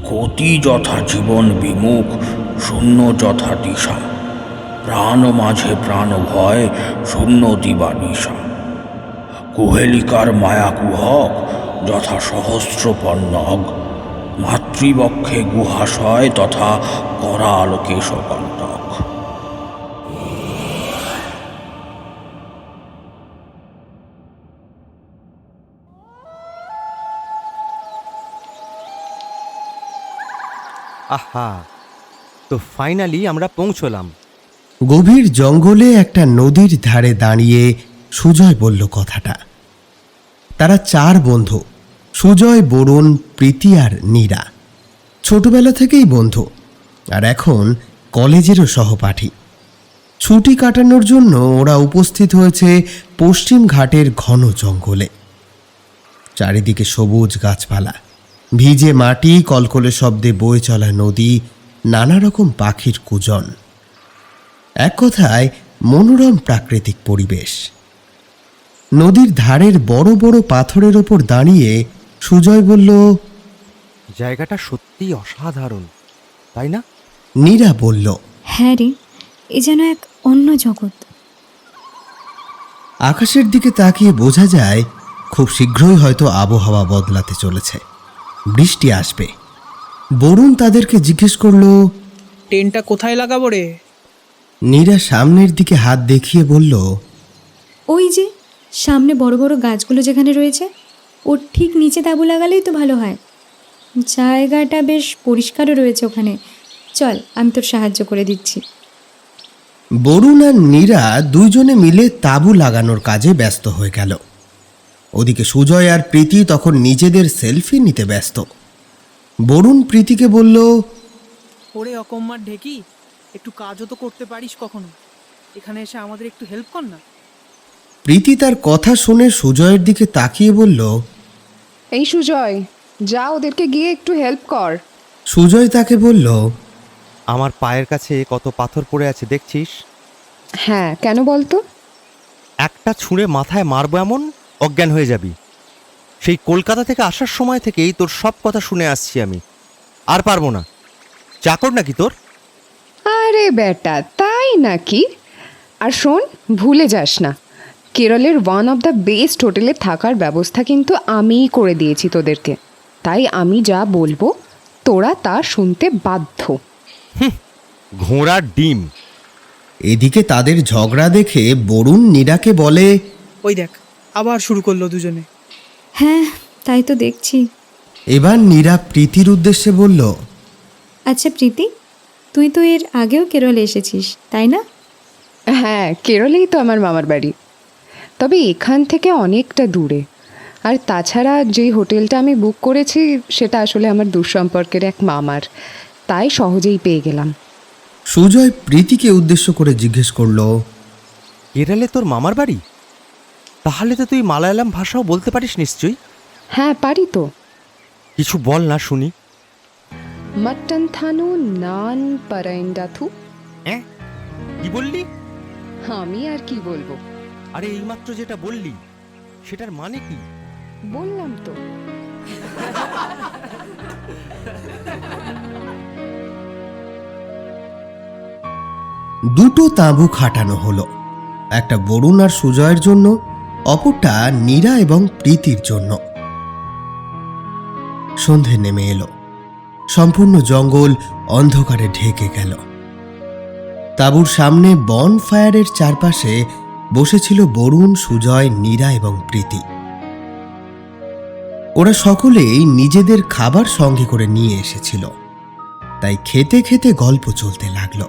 গতি যথা জীবন বিমুখ, শূন্য যথা দিশা, প্রাণ মাঝে প্রাণ ভয়, শূন্য দিবানিশা। কুহেলিকার মায়া কুহক, যথা সহস্র পন্নগ, মাতৃবক্ষে গুহাশয় তথা করাল কেশকণ্টক। আহা, তো ফাইনালি আমরা পৌঁছলাম। গভীর জঙ্গলে একটা নদীর ধারে দাঁড়িয়ে সুজয় বলল কথাটা। তারা 4 বন্ধু, সুজয়, বরুণ, প্রীতি আর নীরা। ছোটবেলা থেকেই বন্ধু, আর এখন কলেজেরও সহপাঠী। ছুটি কাটানোর জন্য ওরা উপস্থিত হয়েছে পশ্চিম ঘাটের ঘন জঙ্গলে। চারিদিকে সবুজ গাছপালা, ভিজে মাটি, কলকলে শব্দে বয়ে চলা নদী, নানা রকম পাখির কুজন। এক কথায় মনোরম প্রাকৃতিক পরিবেশ। নদীর ধারের বড় বড় পাথরের ওপর দাঁড়িয়ে সুজয় বলল, জায়গাটা সত্যিই অসাধারণ, তাই না? নীরা বলল, হ্যাঁ রে, এ যেন এক অন্য জগৎ। আকাশের দিকে তাকিয়ে বোঝা যায় খুব শীঘ্রই হয়তো আবহাওয়া বদলাতে চলেছে, বৃষ্টি আসবে। বরুণ তাদেরকে জিজ্ঞেস করল, টেন্টটা কোথায় লাগাবো রে? নীরা সামনের দিকে হাত দেখিয়ে বলল, ওই যে সামনে বড় বড় গাছগুলো যেখানে রয়েছে, ওর ঠিক নিচে তাঁবু লাগালেই তো ভালো হয়। জায়গাটা বেশ পরিষ্কারও রয়েছে ওখানে। চল, আমি তোর সাহায্য করে দিচ্ছি। বরুণ আর নীরা দুইজনে মিলে তাঁবু লাগানোর কাজে ব্যস্ত হয়ে গেল। ওদিকে সুজয় আর প্রীতি তখন নিজেদের সেলফি নিতে ব্যস্ত। বরুণ প্রীতিকে বলল, ওরে অকম্মার ঢেকি, একটু কাজও তো করতে পারিস কখনো, এখানে এসে আমাদের একটু হেল্প কর না। প্রীতি তার কথা শুনে সুজয়ের দিকে তাকিয়ে বলল, এই সুজয়, যা ওদেরকে গিয়ে একটু হেল্প কর। সুজয় তাকে বলল, আমার পায়ের কাছে কত পাথর পড়ে আছে দেখছিস? হ্যাঁ, কেন বলতো? একটা ছুঁড়ে মাথায় মারবো এমন অজ্ঞান হয়ে যাবি। সেই কলকাতা থেকে আসার সময় থেকেই তোর সব কথা শুনে আসছি আমি, আর পারবো না। চাকর নাকি তোর? আরে বেটা, তাই নাকি? আর শোন, ভুলে যাস না, কেরলের ওয়ান অফ দ্য বেস্ট হোটেলে থাকার ব্যবস্থা কিন্তু আমিই করে দিয়েছি তোদেরকে। তাই আমি যা বলবো তোরা তা শুনতে বাধ্য। ঘোড়ার ডিম। এদিকে তাদের ঝগড়া দেখে বরুণ নীরাকে বলে, ওই দেখ, আবার শুরু করলো দুজনে। হ্যাঁ, তাই তো দেখছি। এবার নীরা প্রীতির উদ্দেশ্যে বলল, আচ্ছা প্রীতি, তুই তো এর আগেও কেরলে এসেছিস, তাই না? হ্যাঁ, কেরলেই তো আমার মামার বাড়ি, তবে এখান থেকে অনেকটা দূরে। আর তাছাড়া যেই হোটেলটা আমি বুক করেছি সেটা আসলে আমার দুঃসম্পর্কের এক মামার, তাই সহজেই পেয়ে গেলাম। সুজয় প্রীতিকে উদ্দেশ্য করে জিজ্ঞেস করল, কেরালে তোর মামার বাড়ি? তাহলে তো তুই মালায়ালাম ভাষাও বলতে পারিস নিশ্চয়ই। হ্যাঁ, পারি তো। কিছু বল না শুনি। মটন থানু নান পারাইন্ডাথু। হ্যাঁ, কি বললি? আমি আর কি বলবো? আরে এইমাত্র যেটা বললি সেটার মানে কি? বললাম তো। দুটো তাঁবু খাটানো হলো, একটা বরুণ আর সুজয়ের জন্য, অপরটা নীরা এবং প্রীতির জন্য। সন্ধে নেমে এলো, সম্পূর্ণ জঙ্গল অন্ধকারে ঢেকে গেল। তাঁবুর সামনে বন ফায়ারের চারপাশে বসেছিল বরুণ, সুজয়, নীরা এবং প্রীতি। ওরা সকলেই নিজেদের খাবার সঙ্গে করে নিয়ে এসেছিল, তাই খেতে খেতে গল্প চলতে লাগলো।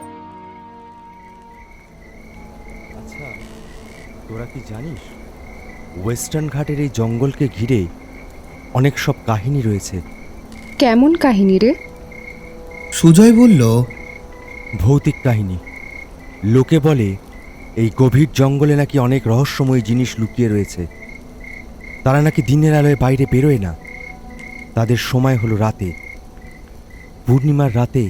আচ্ছা, তোরা কি জানিস ওয়েস্টার্ন ঘাটের এই জঙ্গলকে ঘিরে অনেক সব কাহিনী রয়েছে? কেমন কাহিনী রে? সুজয় বলল, ভৌতিক কাহিনী। লোকে বলে এই গভীর জঙ্গলে নাকি অনেক রহস্যময় জিনিস লুকিয়ে রয়েছে। তারা নাকি দিনের আলোয় বাইরে বেরোয় না, তাদের সময় হলো রাতে। পূর্ণিমার রাতে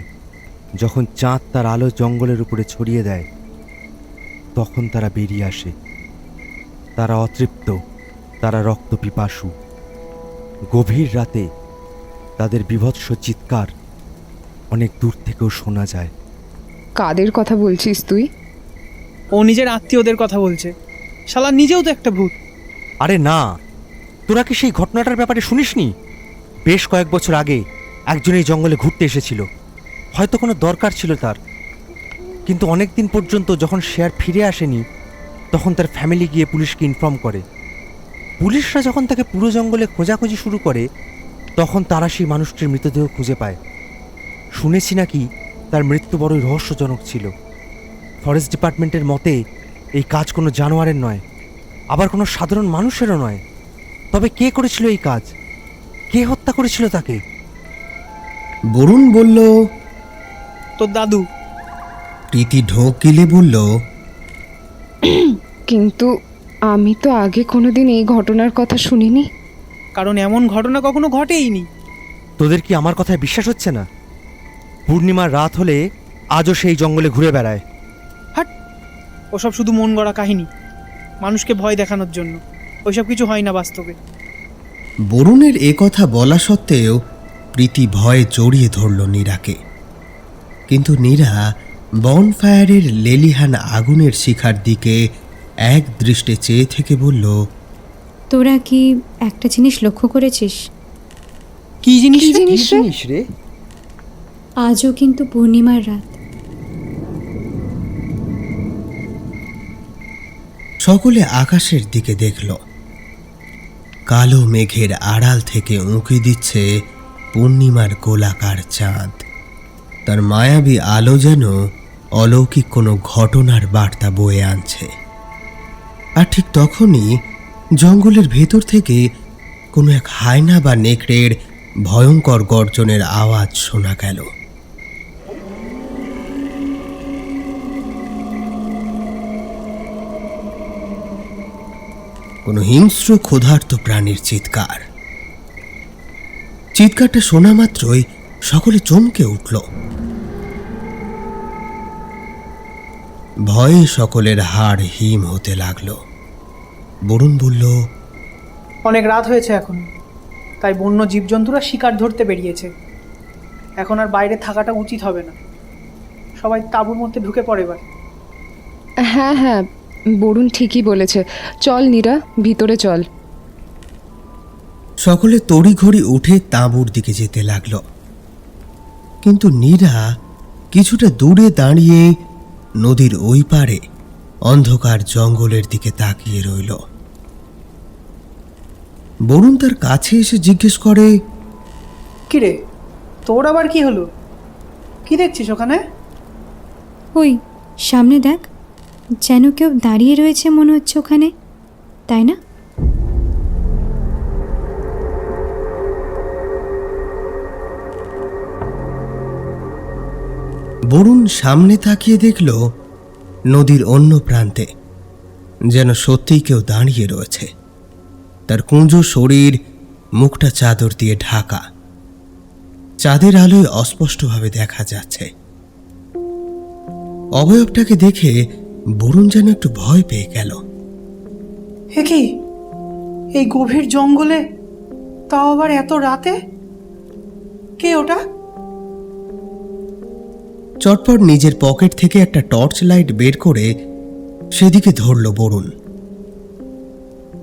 যখন চাঁদ তার আলো জঙ্গলের উপরে ছড়িয়ে দেয়, তখন তারা বেরিয়ে আসে। তারা অতৃপ্ত, তারা রক্ত পিপাসু। গভীর রাতে তাদের বীভৎস চিৎকার অনেক দূর থেকেও শোনা যায়। কাদের কথা বলছিস তুই? ও নিজের আত্মীয়দের কথা বলছে। শালা নিজেও তো একটা ভূত। আরে না, তোরা কি সেই ঘটনাটার ব্যাপারে শুনিসনি? বেশ কয়েক বছর আগে একজন এই জঙ্গলে ঘুরতে এসেছিল। হয়তো কোনো দরকার ছিল তার, কিন্তু অনেক দিন পর্যন্ত যখন সে আর ফিরে আসেনি, তখন তার ফ্যামিলি গিয়ে পুলিশকে ইনফর্ম করে। পুলিশরা যখন তাকে পুরো জঙ্গলে খোঁজাখুঁজি শুরু করে, তখন তারা সেই মানুষটির মৃতদেহ খুঁজে পায়। শুনেছি নাকি তার মৃত্যু বড়ই রহস্যজনক ছিল। ফরেস্ট ডিপার্টমেন্টের মতে এই কাজ কোনো জানোয়ারের নয়, আবার কোনো সাধারণ মানুষেরও নয়। তবে কে করেছিল এই কাজ? কে হত্যা করেছিল তাকে? বরুণ বলল। তোর দাদু। প্রীতি ঢোক গিলে বলল, কিন্তু আমি তো আগে কোনোদিন এই ঘটনার কথা শুনিনি। কারণ এমন ঘটনা কখনো ঘটেইনি। তোদের কি আমার কথায় বিশ্বাস হচ্ছে না? পূর্ণিমার রাত হলে আজও সেই জঙ্গলে ঘুরে বেড়ায়। হাট, ওসব শুধু মন গড়া কাহিনী, মানুষকে ভয় দেখানোর জন্য। ওইসব কিছু হয় না বাস্তবে। বরুণের এ কথা বলা সত্ত্বেও প্রীতি ভয়ে জড়িয়ে ধরল নীরাকে। কিন্তু নীরা বনফায়ারের লেলিহান আগুনের শিখার দিকে এক দৃষ্টে চেয়ে থেকে বলল, তোরা কি একটা জিনিস লক্ষ্য করেছিস? কি জিনিস কি রে? জিনিস রে? রে? আজও কিন্তু পূর্ণিমার রাত। সকলে আকাশের দিকে দেখল। কালো মেঘের আড়াল থেকে উঁকি দিচ্ছে পূর্ণিমার গোলাকার চাঁদ। তার মায়াবী আলো যেন অলৌকিক কোনো ঘটনার বার্তা বয়ে আনছে। আর ঠিক তখনই জঙ্গলের ভেতর থেকে কোনো এক হায়না বা নেকড়ের ভয়ঙ্কর গর্জনের আওয়াজ শোনা গেল। কোনো হিংস্র ক্ষুধার্ত প্রাণীর চিৎকার। চিৎকারটা শোনা মাত্রই সকলে চমকে উঠল। ভয়ে সকলের হাড় হিম হতে লাগলো। বরুণ বলল, অনেক রাত হয়েছে এখন, তাই বন্য জীবজন্তুরা শিকার ধরতে বেরিয়েছে। এখন আর বাইরে থাকাটা উচিত হবে না। সবাই তাঁবুর মধ্যে ঢুকে পড়ে এবার। হ্যাঁ হ্যাঁ, বরুণ ঠিকই বলেছে। চল নীরা, ভিতরে চল। সকলে তড়িঘড়ি উঠে তাঁবুর দিকে যেতে লাগলো। কিন্তু নীরা কিছুটা দূরে দাঁড়িয়ে নদীর ওই পারে অন্ধকার জঙ্গলের দিকে তাকিয়ে রইল। বরুণ তার কাছে এসে জিজ্ঞেস করে, কিরে, তোর আবার কি হলো? কি দেখছিস ওখানে? ওই সামনে দেখ, যেন কেউ দাঁড়িয়ে রয়েছে মনে হচ্ছে ওখানে, তাই না? বরুণ সামনে তাকিয়ে দেখল নদীর অন্য প্রান্তে যেন সত্যিই কেউ দাঁড়িয়ে রয়েছে। তার কুঁজো শরীর, মুখটা চাদর দিয়ে ঢাকা। চাঁদের আলোয় অস্পষ্টভাবে দেখা যাচ্ছে। অবয়বটাকে দেখে বরুণ যেন একটু ভয় পেয়ে গেল। হে কি, এই গভীর জঙ্গলে, তাও আবার এত রাতে? কে ওটা? চটপট নিজের পকেট থেকে একটা টর্চ লাইট বের করে সেদিকে ধরল বরুণ।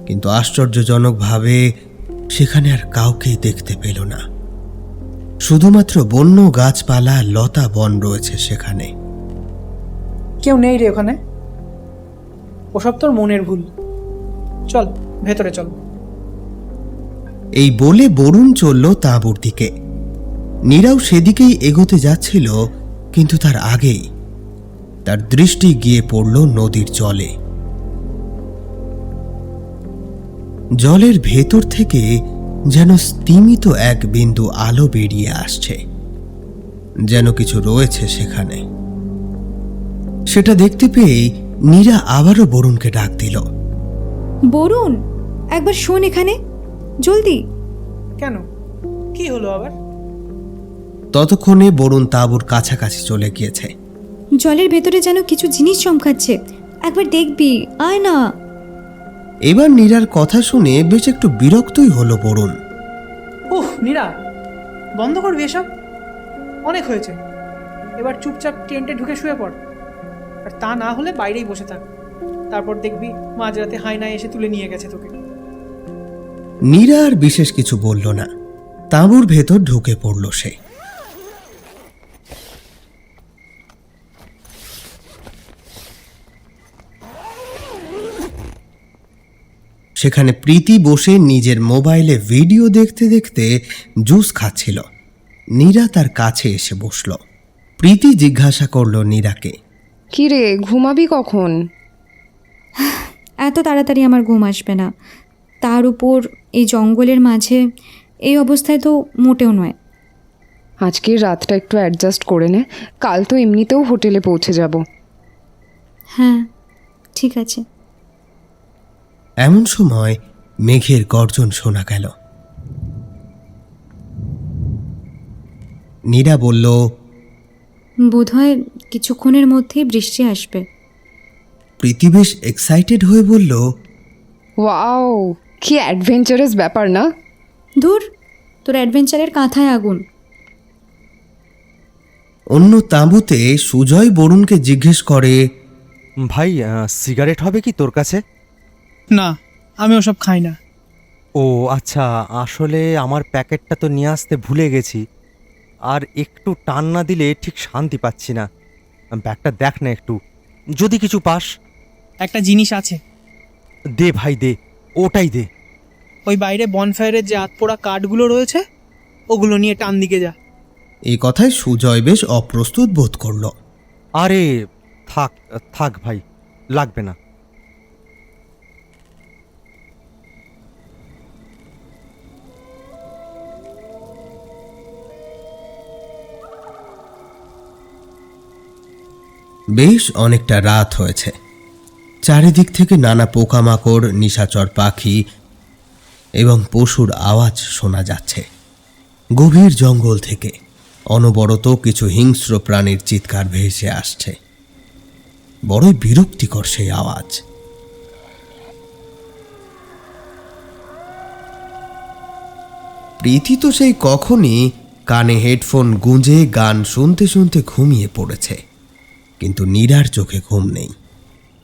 কিন্তু আশ্চর্যজনকভাবে সেখানে আর কাউকেই দেখতে পেল না। শুধুমাত্র বন্য গাছপালা, লতা বন রয়েছে সেখানে। কেউ নেই রে ওখানে। ওসব তোর মনের ভুল। চল ভেতরে চল। এই বলে বরুণ চলল তাঁবুর দিকে। নীরাও সেদিকেই এগোতে যাচ্ছিল, কিন্তু তার আগেই তার দৃষ্টি গিয়ে পড়ল নদীর জলে। জলের ভেতর থেকে যেন স্তিমিত এক বিন্দু আলো বেরিয়ে আসছে, যেন কিছু রয়েছে সেখানে। সেটা দেখতে পেয়েই নীরা আবারও বরুণকে ডাক দিল। বরুণ, একবার শোন এখানে, জলদি। কেন, কি হলো আবার? ততক্ষণে বরুণ তাঁবুর কাছাকাছি চলে গিয়েছে। জলের ভেতরে যেন কিছু জিনিস চমকাচ্ছে, একবার দেখবি, আয় না। এবার নীরার কথা শুনে বেশ একটু বিরক্তই হলো বরুণ। উহ নীরা, বন্ধ করবি এসব? অনেক হয়েছে, এবার চুপচাপ টেন্টে ঢুকে শুয়ে পড়। আর তা না হলে বাইরেই বসে থাক, তারপর দেখবি মাঝরাতে হায়নায় এসে তুলে নিয়ে গেছে তোকে। নীরা আর বিশেষ কিছু বলল না, তাঁবুর ভেতর ঢুকে পড়ল সে। সেখানে প্রীতি বসে নিজের মোবাইলে ভিডিও দেখতে দেখতে জুস খাচ্ছিল। নীরা তার কাছে এসে বসল। প্রীতি জিজ্ঞাসা করল নীরাকে, কি রে, ঘুমাবি কখন? এত তাড়াতাড়ি আমার ঘুম আসবে না, তার উপর এই জঙ্গলের মাঝে এই অবস্থায় তো মোটেও নয়। আজকের রাতটা একটু অ্যাডজাস্ট করে নে, কাল তো এমনিতেও হোটেলে পৌঁছে যাব। হ্যাঁ ঠিক আছে। এমন সময় মেঘের গর্জন শোনা গেল। নীরা বলল, বোধহয় কিছুক্ষণের মধ্যেই বৃষ্টি আসবে। প্রীতি বেশ এক্সাইটেড হয়ে বলল, ওয়াও, কি অ্যাডভেঞ্চারাস ব্যাপার না? ধুর, তোর অ্যাডভেঞ্চারের কাঁথায় আগুন। অন্য তাঁবুতে সুজয় বরুণকে জিজ্ঞেস করে, ভাই সিগারেট হবে কি তোর কাছে? না, আমি ওসব খাই না। ও আচ্ছা, আসলে আমার প্যাকেটটা তো নিয়ে আসতে ভুলে গেছি, আর একটু টান না দিলে ঠিক শান্তি পাচ্ছি না। ব্যাগটা দেখ না একটু, যদি কিছু পাস। একটা জিনিস আছে, দে ভাই দে, ওটাই দে। ওই বাইরে বনফায়ারের যে আতপোড়া কাঠগুলো রয়েছে ওগুলো নিয়ে টান দিকে যা। এই কথায় সুজয় বেশ অপ্রস্তুত বোধ করল। আরে থাক থাক ভাই, লাগবে না। বেশ অনেকটা রাত হয়েছে। চারিদিক থেকে নানা পোকামাকড়, নিশাচর পাখি এবং পশুর আওয়াজ শোনা যাচ্ছে। গভীর জঙ্গল থেকে অনবরত কিছু হিংস্র প্রাণীর চিৎকার ভেসে আসছে। বড়ই বিরক্তিকর সেই আওয়াজ। প্রীতি তো সেই কখনই কানে হেডফোন গুঁজে গান শুনতে শুনতে ঘুমিয়ে পড়েছে, কিন্তু নীরার চোখে ঘুম নেই।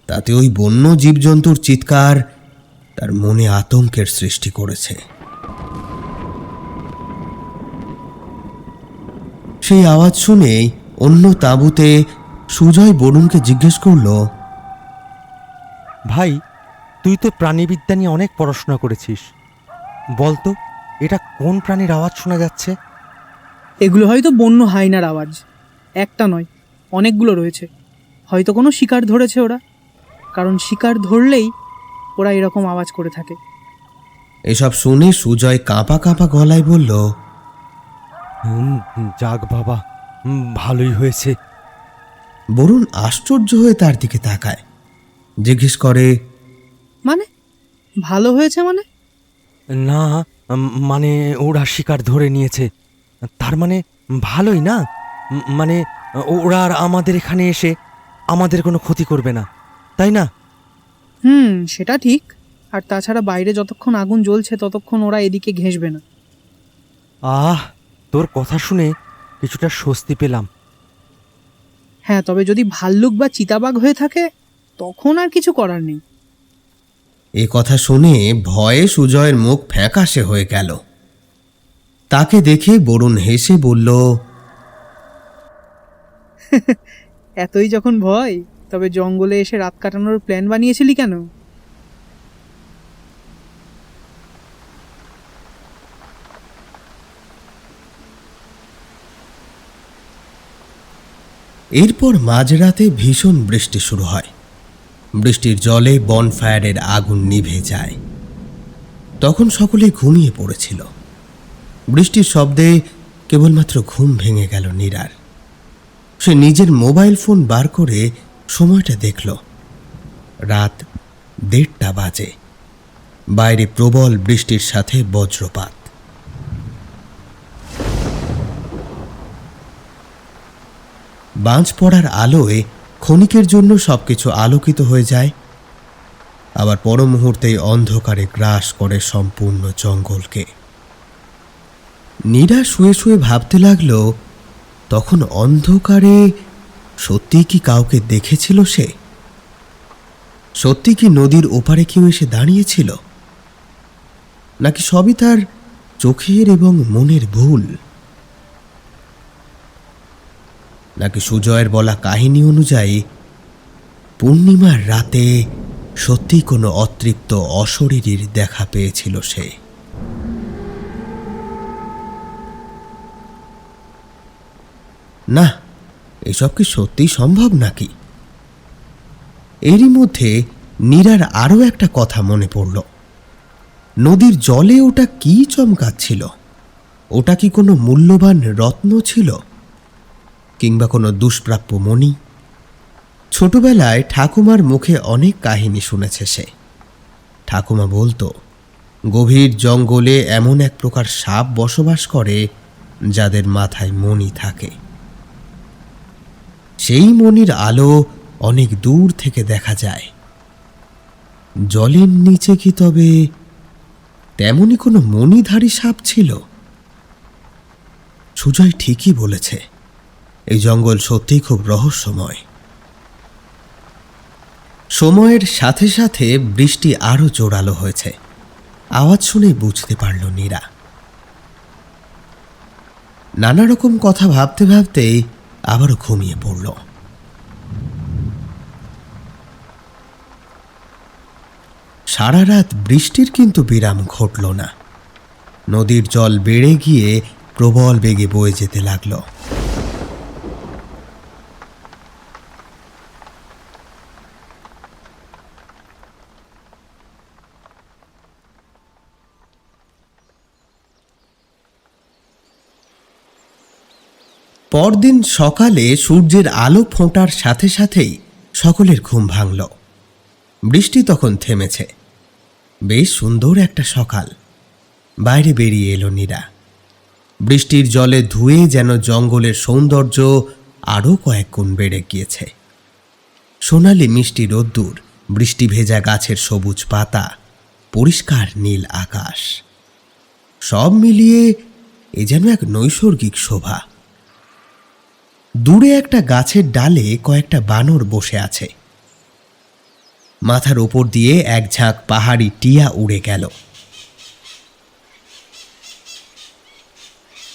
তাতে ওই বন্য জীবজন্তুর চিৎকার তার মনে আতঙ্কের সৃষ্টি করেছে। সেই আওয়াজ শুনেই অন্য তাঁবুতে সুজয় বরুণকে জিজ্ঞেস করল, ভাই তুই তো প্রাণীবিদ্যা নিয়ে অনেক পড়াশোনা করেছিস, বলতো এটা কোন প্রাণীর আওয়াজ শোনা যাচ্ছে? এগুলো হয়তো বন্য হায়নার আওয়াজ। একটা নয়, অনেকগুলো রয়েছে। হয়তো কোনো শিকার ধরেছে ওরা, কারণ শিকার ধরলেই ওরা এরকম আওয়াজ করে থাকে। এসব শুনে সুজয় কাঁপা কাঁপা গলায় বলল, যাক বাবা, ভালোই হয়েছে। বরুণ আশ্চর্য হয়ে তার দিকে তাকায়, জিজ্ঞেস করে, মানে ভালো হয়েছে মানে? না মানে ওরা শিকার ধরে নিয়েছে, তার মানে ভালোই না? মানে ওরা আর আমাদের এখানে এসে আমাদের কোনো ক্ষতি করবে না, তাই না? সেটা ঠিক। আর তাছাড়া বাইরে যতক্ষণ আগুন জ্বলছে ততক্ষণ ওরা এদিকে ঘেঁষবে না। তোর কথা শুনে কিছুটা স্বস্তি পেলাম। হ্যাঁ, তবে যদি ভাল্লুক বা চিতাবাঘ হয়ে থাকে তখন আর কিছু করার নেই। এ কথা শুনে ভয়ে সুজয়ের মুখ ফ্যাকাশে হয়ে গেল। তাকে দেখে বরুণ হেসে বলল, এতই যখন ভয়, তবে জঙ্গলে এসে রাত কাটানোর প্ল্যান বানিয়েছিলি কেন? এরপর মাঝরাতে ভীষণ বৃষ্টি শুরু হয়। বৃষ্টির জলে বনফায়ারের আগুন নিভে যায়। তখন সকলে ঘুমিয়ে পড়েছিল। বৃষ্টির শব্দে কেবলমাত্র ঘুম ভেঙে গেল নীরার। সে নিজের মোবাইল ফোন বার করে সময়টা দেখল। রাত 1:30 বাজে। বাইরে প্রবল বৃষ্টির সাথে বজ্রপাত। বাঁশ পড়ার আলোয় ক্ষণিকের জন্য সবকিছু আলোকিত হয়ে যায়, আবার পর মুহূর্তেই অন্ধকারে গ্রাস করে সম্পূর্ণ জঙ্গলকে। নীরা শুয়ে শুয়ে ভাবতে লাগলো, তখন অন্ধকারে সত্যি কি কাউকে দেখেছিল সে? সত্যি কি নদীর ওপারে কেউ এসে দাঁড়িয়েছিল, নাকি সবই তার চোখের এবং মনের ভুল? নাকি সুজয়ের বলা কাহিনী অনুযায়ী পূর্ণিমার রাতে সত্যি কোনো অতৃপ্ত অশরীরীর দেখা পেয়েছিল সে? না, এসব কি সত্যিই সম্ভব নাকি? এরই মধ্যে নীরার আরও একটা কথা মনে পড়ল। নদীর জলে ওটা কি চমকাচ্ছিল? ওটা কি কোনো মূল্যবান রত্ন ছিল, কিংবা কোনো দুষ্প্রাপ্য মণি? ছোটবেলায় ঠাকুমার মুখে অনেক কাহিনী শুনেছে সে। ঠাকুমা বলতো, গভীর জঙ্গলে এমন এক প্রকার সাপ বসবাস করে যাদের মাথায় মণি থাকে। সেই মণির আলো অনেক দূর থেকে দেখা যায়। জলের নিচে কি তবে তেমনই কোনো মণিধারী সাপ ছিল? সুজয় ঠিকই বলেছে, এই জঙ্গল সত্যিই খুব রহস্যময়। সময়ের সাথে সাথে বৃষ্টি আরো জোরালো হয়েছে। আওয়াজ শুনে বুঝতে পারল নীরা। নানা রকম কথা ভাবতে ভাবতেই আবারও ঘুমিয়ে পড়ল। সারা রাত বৃষ্টির কিন্তু বিরাম ঘটল না। নদীর জল বেড়ে গিয়ে প্রবল বেগে বয়ে যেতে লাগল। পরদিন সকালে সূর্যের আলো ফোঁটার সাথে সাথেই সকলের ঘুম ভাঙল। বৃষ্টি তখন থেমেছে। বেশ সুন্দর একটা সকাল। বাইরে বেরিয়ে এলো নীরা। বৃষ্টির জলে ধুয়ে যেন জঙ্গলের সৌন্দর্য আরও কয়েক গুণ বেড়ে গিয়েছে। সোনালি মিষ্টি রোদ্দুর, বৃষ্টি ভেজা গাছের সবুজ পাতা, পরিষ্কার নীল আকাশ, সব মিলিয়ে এ যেন এক নৈসর্গিক শোভা। দূরে একটা গাছের ডালে কয়েকটা বানর বসে আছে। মাথার ওপর দিয়ে এক ঝাঁক পাহাড়ি টিয়া উড়ে গেল।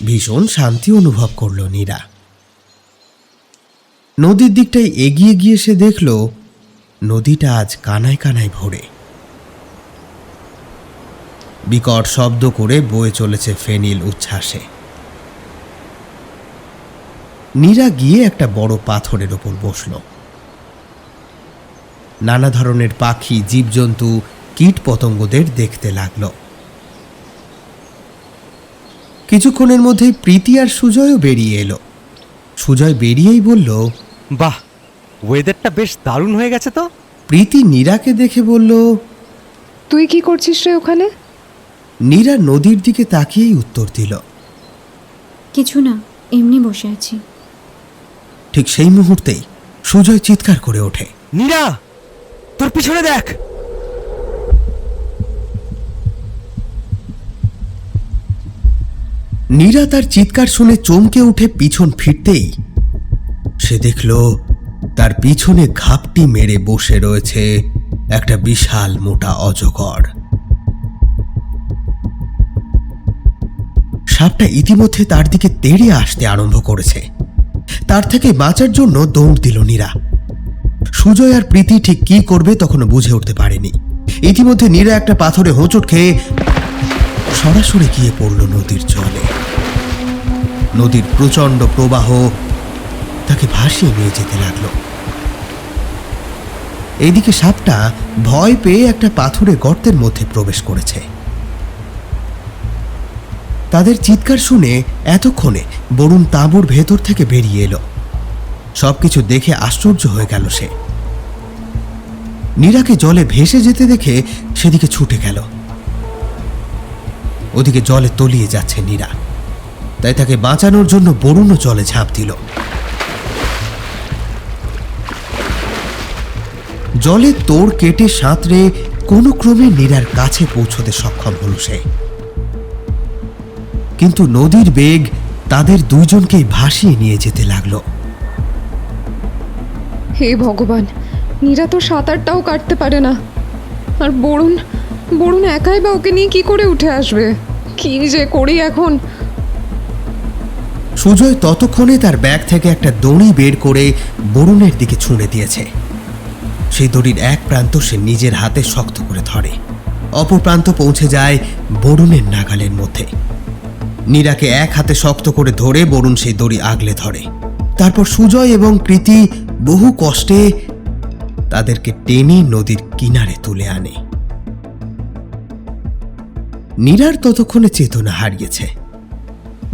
ভীষণ শান্তি অনুভব করল নীরা। নদীর দিকটায় এগিয়ে গিয়ে সে দেখল নদীটা আজ কানায় কানায় ভরে। বিকট শব্দ করে বয়ে চলেছে ফেনিল উচ্ছ্বাসে। নীরা গিয়ে একটা বড় পাথরের ওপর বসল। নানা ধরনের পাখি, জীবজন্তু, কীট পতঙ্গদের দেখতে লাগলো। কিছুক্ষণের মধ্যেই প্রীতি আর সুজয়ও বেরিয়ে এলো। সুজয় বেরিয়েই বলল, বাহ, ওয়েদারটা বেশ দারুণ হয়ে গেছে তো। প্রীতি নীরাকে দেখে বলল, তুই কি করছিস রে ওখানে? নীরা নদীর দিকে তাকিয়েই উত্তর দিল, কিছু না, এমনি বসে আছি। ঠিক সেই মুহূর্তেই সুজয় চিৎকার করে ওঠে, নীরা, তোর পিছনে দেখ। নীরা তার চিৎকার শুনে চমকে উঠে পিছন ফিরতেই সে দেখল তার পিছনে ঘাপটি মেরে বসে রয়েছে একটা বিশাল মোটা অজগর। সাপটা ইতিমধ্যে তার দিকে তেড়ে আসতে আরম্ভ করেছে। তার থেকে বাঁচার জন্য দৌড় দিল নীরা। সুজয় আর প্রীতি ঠিক কি করবে তখনও বুঝে উঠতে পারেনি। ইতিমধ্যে নীরা একটা পাথরে হোঁচট খেয়ে সরাসরি গিয়ে পড়ল নদীর জলে। নদীর প্রচণ্ড প্রবাহ তাকে ভাসিয়ে নিয়ে যেতে লাগলো। এইদিকে সাপটা ভয় পেয়ে একটা পাথুরে গর্তের মধ্যে প্রবেশ করেছে। তাদের চিৎকার শুনে এতক্ষণে বরুণ তাঁবুর ভেতর থেকে বেরিয়ে এলো। সবকিছু দেখে আশ্চর্য হয়ে গেল সে। নীরাকে জলে ভেসে যেতে দেখে সেদিকে ছুটে গেল। ওদিকে জলে তলিয়ে যাচ্ছে নীরা, তাই তাকে বাঁচানোর জন্য বরুণও জলে ঝাঁপ দিল। জলে তোড় কেটে সাঁতরে কোনো ক্রমে নীরার কাছে পৌঁছতে সক্ষম হল সে। কিন্তু নদীর বেগ তাদের দুইজনকেই ভাসিয়ে নিয়ে যেতে লাগলো। হে ভগবান, নীরা তো সাঁতারটাও কাটতে পারে না। আর বরুণ বরুণ একাই বা ওকে নিয়ে কি করে উঠে আসবে? কি যে করি এখন। সুজয় ততক্ষণে তার ব্যাগ থেকে একটা দড়ি বের করে বরুণের দিকে ছুঁড়ে দিয়েছে। সেই দড়ির এক প্রান্ত সে নিজের হাতে শক্ত করে ধরে, অপর প্রান্ত পৌঁছে যায় বরুণের নাগালের মধ্যে। নীরাকে এক হাতে শক্ত করে ধরে বরুণ সেই দড়ি আগলে ধরে। তারপর সুজয় এবং প্রীতি বহু কষ্টে তাদেরকে টেনে নদীর কিনারে তুলে আনে। নীরার ততক্ষণে চেতনা হারিয়েছে।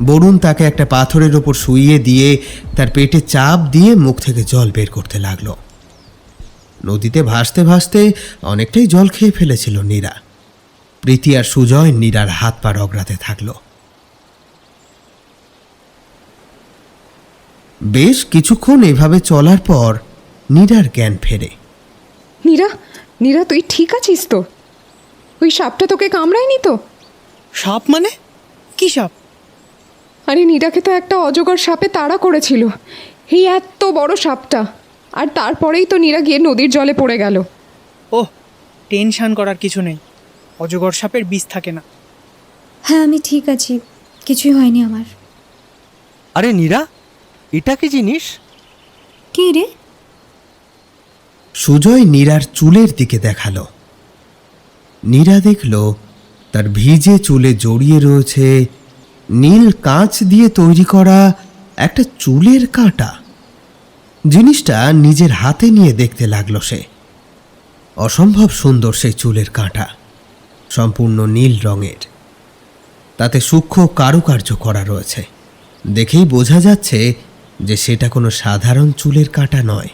বরুণ তাকে একটা পাথরের ওপর শুইয়ে দিয়ে তার পেটে চাপ দিয়ে মুখ থেকে জল বের করতে লাগলো। নদীতে ভাসতে ভাসতে অনেকটাই জল খেয়ে ফেলেছিল নীরা। প্রীতি আর সুজয় নীরার হাত পা রগড়াতে থাকলো। বেশ কিছুক্ষণ এভাবে চলার পর নীরার জ্ঞান ফেরে। নীরা, নীরা তুই ঠিক আছিস তো? ওই সাপটা তোকে কামড়ায়নি তো? সাপ মানে? কি সাপ? আরে নীরাকে তো একটা অজগর সাপে তাড়া করেছিল, এই এত বড় সাপটা। আর তারপরেই তো নীরা গিয়ে নদীর জলে পড়ে গেল। ওহ, টেনশন করার কিছু নেই, অজগর সাপের বিষ থাকে না। হ্যাঁ, আমি ঠিক আছি, কিছুই হয়নি আমার। আরে নীরা, এটা কি জিনিস? কি রে? সুজয় নীরার চুলের দিকে দেখালো। নীরা দেখল তার ভিজে চুলে জড়িয়ে রয়েছে নীল কাঁচ দিয়ে তৈরি করা একটা চুলের কাঁটা। জিনিসটা নিজের হাতে নিয়ে দেখতে লাগলো সে। অসম্ভব সুন্দর সেই চুলের কাঁটা, সম্পূর্ণ নীল রঙের। তাতে সূক্ষ্ম কারুকার্য করা রয়েছে। দেখেই বোঝা যাচ্ছে যে সেটা কোনো সাধারণ চুলের কাঁটা নয়।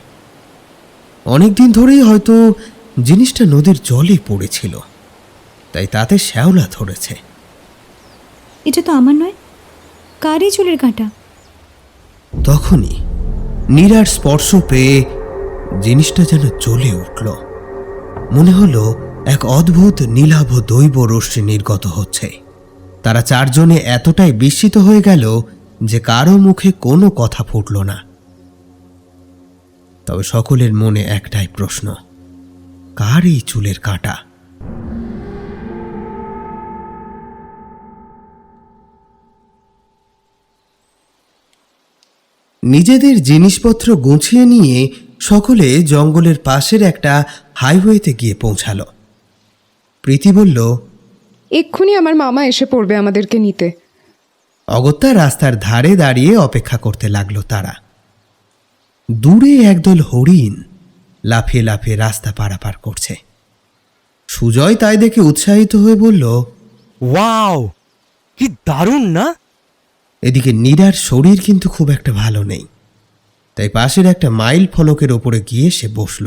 অনেকদিন ধরেই হয়তো জিনিসটা নদীর জলে পড়েছিল, তাই তাতে শ্যাওলা ধরেছে। এটা তো আমার নয়, কারই চুলের কাঁটা? তখনই নীরার স্পর্শ পেয়ে জিনিসটা যেন জ্বলে উঠল। মনে হলো এক অদ্ভুত নীলাভ দৈব রশ্মি নির্গত হচ্ছে। তারা চারজনে এতটাই বিস্মিত হয়ে গেল যে কারো মুখে কোনো কথা ফুটল না। তবে সকলের মনে একটাই প্রশ্ন, কার এই চুলের কাঁটা? নিজেদের জিনিসপত্র গুছিয়ে নিয়ে সকলে জঙ্গলের পাশের একটা হাইওয়েতে গিয়ে পৌঁছালো। প্রীতি বলল, এক্ষুনি আমার মামা এসে পড়বে আমাদেরকে নিতে। অগত্যা রাস্তার ধারে দাঁড়িয়ে অপেক্ষা করতে লাগলো তারা। দূরে একদল হরিণ লাফিয়ে লাফিয়ে রাস্তা পারাপার করছে। সুজয় তাই দেখে উৎসাহিত হয়ে বলল, ওয়াও, কি দারুণ না? এদিকে নীরার শরীর কিন্তু খুব একটা ভালো নেই, তাই পাশের একটা মাইল ফলকের ওপরে গিয়ে সে বসল।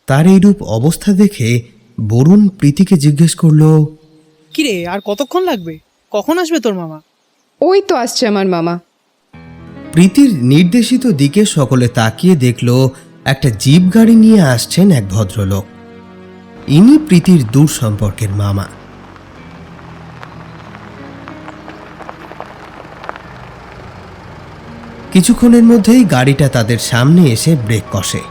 তার এইরূপ অবস্থা দেখে বরুণ প্রীতিকে জিজ্ঞেস করল, কিরে, আর কতক্ষণ লাগবে? কখন আসবে তোর মামা? ওই তো আসছে আমার মামা। প্রীতির নির্দেশিত দিকে সকলে তাকিয়ে দেখল একটা জিপ গাড়ি নিয়ে আসছেন এক ভদ্রলোক। ইনি প্রীতির দূর সম্পর্কের মামা। কিছুক্ষণের মধ্যেই গাড়িটা তাদের সামনে এসে ব্রেক কষে।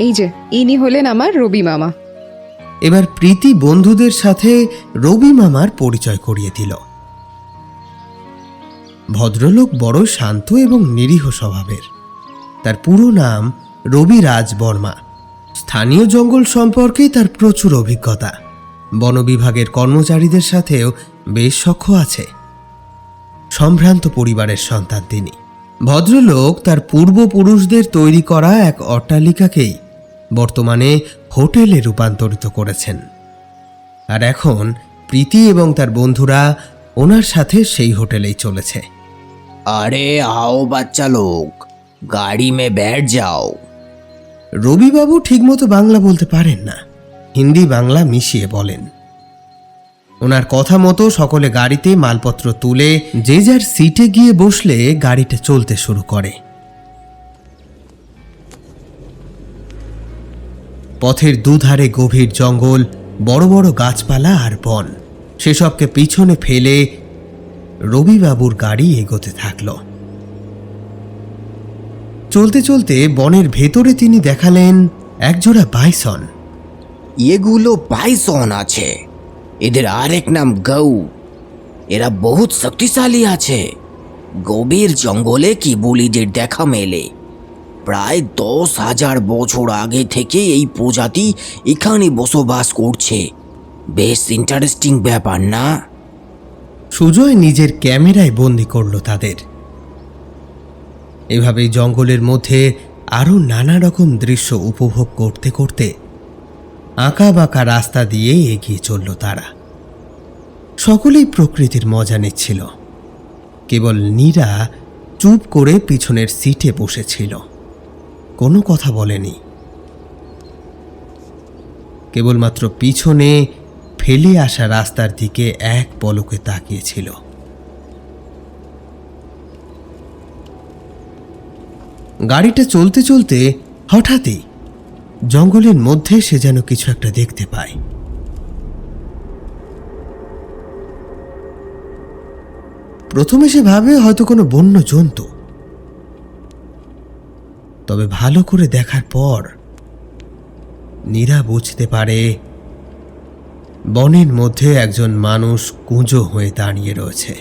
এই যে ইনি হলেন আমার রবি মামা। এবার প্রীতি বন্ধুদের সাথে রবি মামার পরিচয় করিয়ে দিল। ভদ্রলোক বড় শান্ত এবং নিরীহ স্বভাবের। তার পুরো নাম রবি রাজ বর্মা। স্থানীয় জঙ্গল সম্পর্কে তার প্রচুর অভিজ্ঞতা। বন বিভাগের কর্মচারীদের সাথেও বেশ সখ্য আছে। সম্ভ্রান্ত পরিবারের সন্তান তিনি। ভদ্রলোক তার পূর্বপুরুষদের তৈরি করা এক অট্টালিকাকেই বর্তমানে হোটেলে রূপান্তরিত করেছেন। আর এখন প্রীতি এবং তার বন্ধুরা ওনার সাথে সেই হোটেলেই চলেছে। अरे आओ बच्चा लोग, गाड़ी में बैठ जाओ। রবিবাবু ঠিকমতো বাংলা বলতে পারেন না, হিন্দি বাংলা মিশিয়ে বলেন। ওনার কথা মতো সকলে গাড়িতে মালপত্র তুলে যে যার সিটে গিয়ে বসলে গাড়িটা চলতে শুরু করে। পথের দুধারে গভীর জঙ্গল, বড় বড় গাছপালা আর বন। সেসবকে পিছনে ফেলে রবিবাবুর গাড়ি এগোতে থাকল। চলতে চলতে বনের ভেতরে তিনি দেখালেন একজোড়া বাইসন। এগুলো বাইসন আছে, এদের আরেক নাম গৌ। এরা বহুত শক্তিশালী আছে। গভীর জঙ্গলে কিবুলিদের দেখা মেলে। প্রায় 10,000 বছর আগে থেকে এই প্রজাতি এখানে বসবাস করছে। বেশ ইন্টারেস্টিং ব্যাপার না? সুজয় নিজের ক্যামেরায় বন্দি করল তাদের। এভাবেই জঙ্গলের মধ্যে আরো নানা রকম দৃশ্য উপভোগ করতে করতে আঁকা বাঁকা রাস্তা দিয়ে এগিয়ে চলল তারা। সকলেই প্রকৃতির মজা নিচ্ছিল। কেবল নীরা চুপ করে পিছনের সিটে বসেছিল, কোনো কথা বলেনি। কেবলমাত্র পিছনে ফেলে আসা রাস্তার দিকে এক পলকে তাকিয়েছিল। গাড়িটা চলতে চলতে হঠাৎই জঙ্গলের মধ্যে সে যেন কিছু একটা দেখতে পায়। প্রথমে সে ভাবে হয়তো কোনো বন্য জন্তু, তবে ভালো করে দেখার পর নীরা বুঝতে পারে বনের মধ্যে একজন মানুষ কুঁজো হয়ে দাঁড়িয়ে রয়েছে।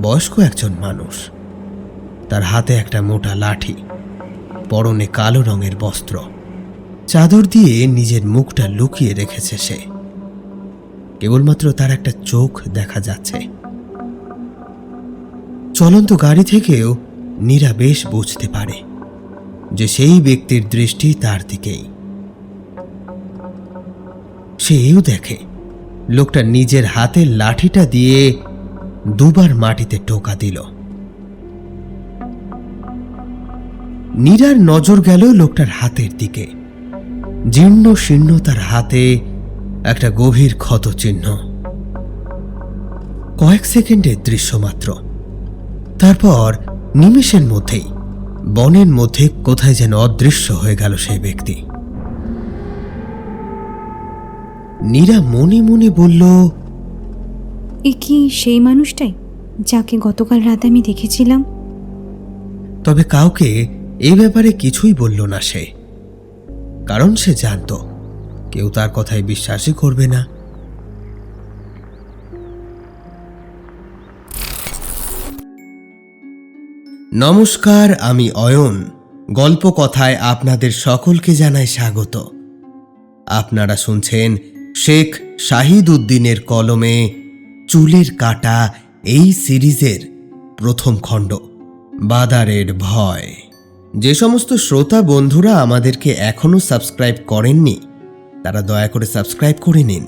বয়স্ক একজন মানুষ, তার হাতে একটা মোটা লাঠি, পরনে কালো রঙের বস্ত্র, চাদর দিয়ে নিজের মুখটা লুকিয়ে রেখেছে সে। কেবলমাত্র তার একটা চোখ দেখা যাচ্ছে। চলন্ত গাড়ি থেকেও নীরা বেশ বুঝতে পারে যে সেই ব্যক্তির দৃষ্টি তার দিকেই। সেও দেখে লোকটা নিজের হাতের লাঠিটা দিয়ে দুবার মাটিতে টোকা দিল। নীরার নজর গেল লোকটার হাতের দিকে। জীর্ণ শীর্ণ তার হাতে একটা গভীর ক্ষত চিহ্ন। কয়েক সেকেন্ডের দৃশ্য মাত্র। তারপর নিমেষের মধ্যেই বনের মধ্যে কোথায় যেন অদৃশ্য হয়ে গেল সেই ব্যক্তি। নীরা মনে মনে বলল, এ কি সেই মানুষটাই যাকে গতকাল রাতে আমি দেখেছিলাম? তবে কাউকে এই ব্যাপারে কিছুই বলল না সে, কারণ সে জানত কেউ তার কথায় বিশ্বাসই করবে না। নমস্কার, আমি অয়ন। গল্প কথায় আপনাদের সকলকে জানাই স্বাগত। আপনারা শুনছেন শেখ শাহিদ উদ্দিনের কলমে চুলের কাঁটা এই সিরিজের প্রথম খণ্ড, বাদারের ভয়। যে সমস্ত শ্রোতা বন্ধুরা আমাদেরকে এখনো সাবস্ক্রাইব করেননি তারা দয়া করে সাবস্ক্রাইব করে নিন,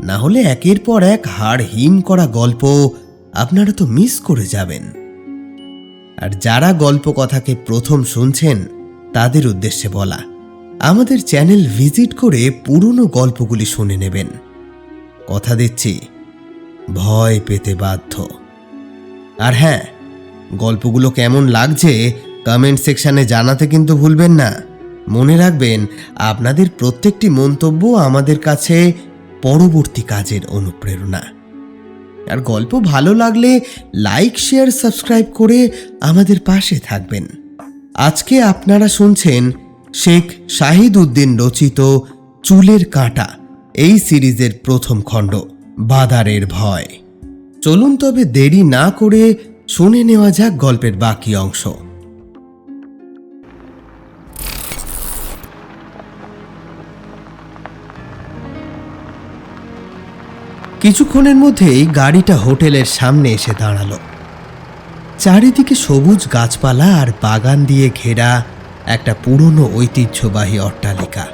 না হলে একের পর এক হাড় হিম করা গল্প আপনারা তো মিস করে যাবেন। আর যারা গল্প কথাকে প্রথম শুনছেন তাদের উদ্দেশ্যে বলা, আমাদের চ্যানেল ভিজিট করে পুরনো গল্পগুলি শুনে নেবেন। কথা দিচ্ছি ভয় পেতে বাধ্য। আর হ্যাঁ, গল্পগুলো কেমন লাগছে কমেন্ট সেকশনে জানাতে কিন্তু ভুলবেন না। মনে রাখবেন, আপনাদের প্রত্যেকটি মন্তব্য আমাদের কাছে পরবর্তী কাজের অনুপ্রেরণা। আর গল্প ভালো লাগলে লাইক, শেয়ার, সাবস্ক্রাইব করে আমাদের পাশে থাকবেন। আজকে আপনারা শুনছেন শেখ শাহিদ উদ্দিন রচিত চুলের কাঁটা এই সিরিজের প্রথম খণ্ড, বাদারের ভয়। চলুন তবে দেরি না করে শুনে নেওয়া যাক গল্পের বাকি অংশ। কিছুক্ষণের মধ্যেই গাড়িটা হোটেলের সামনে এসে দাঁড়ালো। চারিদিকে সবুজ গাছপালা আর বাগান দিয়ে ঘেরা একটা পুরনো ঐতিহ্যবাহী অট্টালিকা।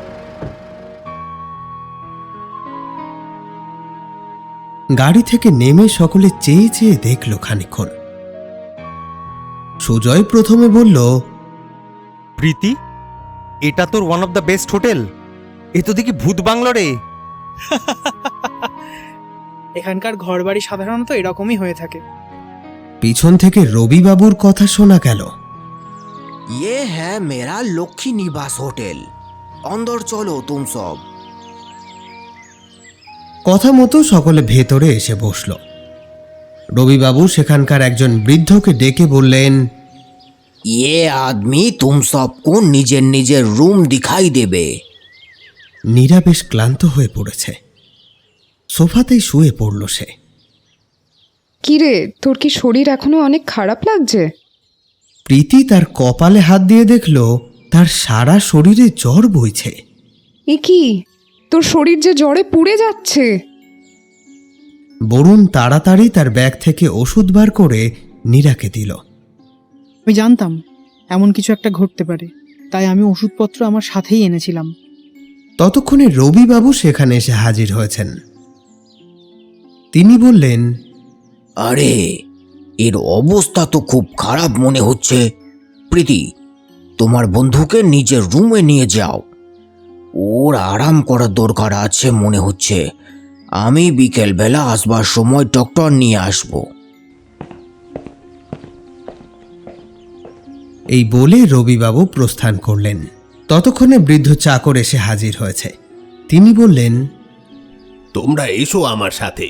গাড়ি থেকে নেমে সকলে চেয়ে চেয়ে দেখল খানিকক্ষণ। সুজয় প্রথমে বলল, প্রীতি, এটা তোর one of the best hotel. এ তো দেখি ভূত বাংলো রে। এখানকার ঘরবাড়ি সাধারণত এরকমই হয়ে থাকে। পিছন থেকে রবিবাবুর কথা শোনা গেল। ये है मेरा लक्ष्मी निवास होटल, अंदर चलो तुम सब। কথা মতো সকলে ভেতরে এসে বসল। রবিবাবু সেখানকার একজন বৃদ্ধকে ডেকে বললেন, ये आदमी तुम सबको निजे निजे रूम दिखाई देबे। নীরা বেশ ক্লান্ত হয়ে পড়েছে। সোফাতেই শুয়ে পড়ল সে। কিরে, তোর কি শরীর এখনো অনেক খারাপ লাগছে? প্রীতি তার কপালে হাত দিয়ে দেখল তার সারা শরীরে জ্বর বইছে। এ কি, তোর শরীর যে জ্বরে পুড়ে যাচ্ছে। বরুণ তাড়াতাড়ি তার ব্যাগ থেকে ওষুধ বার করে নীরাকে দিল। আমি জানতাম এমন কিছু একটা ঘটতে পারে, তাই আমি ওষুধপত্র আমার সাথেই এনেছিলাম। ততক্ষণে রবিবাবু সেখানে এসে হাজির হয়েছেন। তিনি বললেন, আরে এর অবস্থা তো খুব খারাপ মনে হচ্ছে। প্রীতি, তোমার বন্ধুকে নিজের রুমে নিয়ে যাও, ওর আরাম করার দরকার আছে মনে হচ্ছে। আমি বিকেলবেলা আসবার সময় ডক্টর নিয়ে আসব। এই বলে রবিবাবু প্রস্থান করলেন। ততক্ষণে বৃদ্ধ চাকর এসে হাজির হয়েছে। তিনি বললেন, তোমরা এসো আমার সাথে,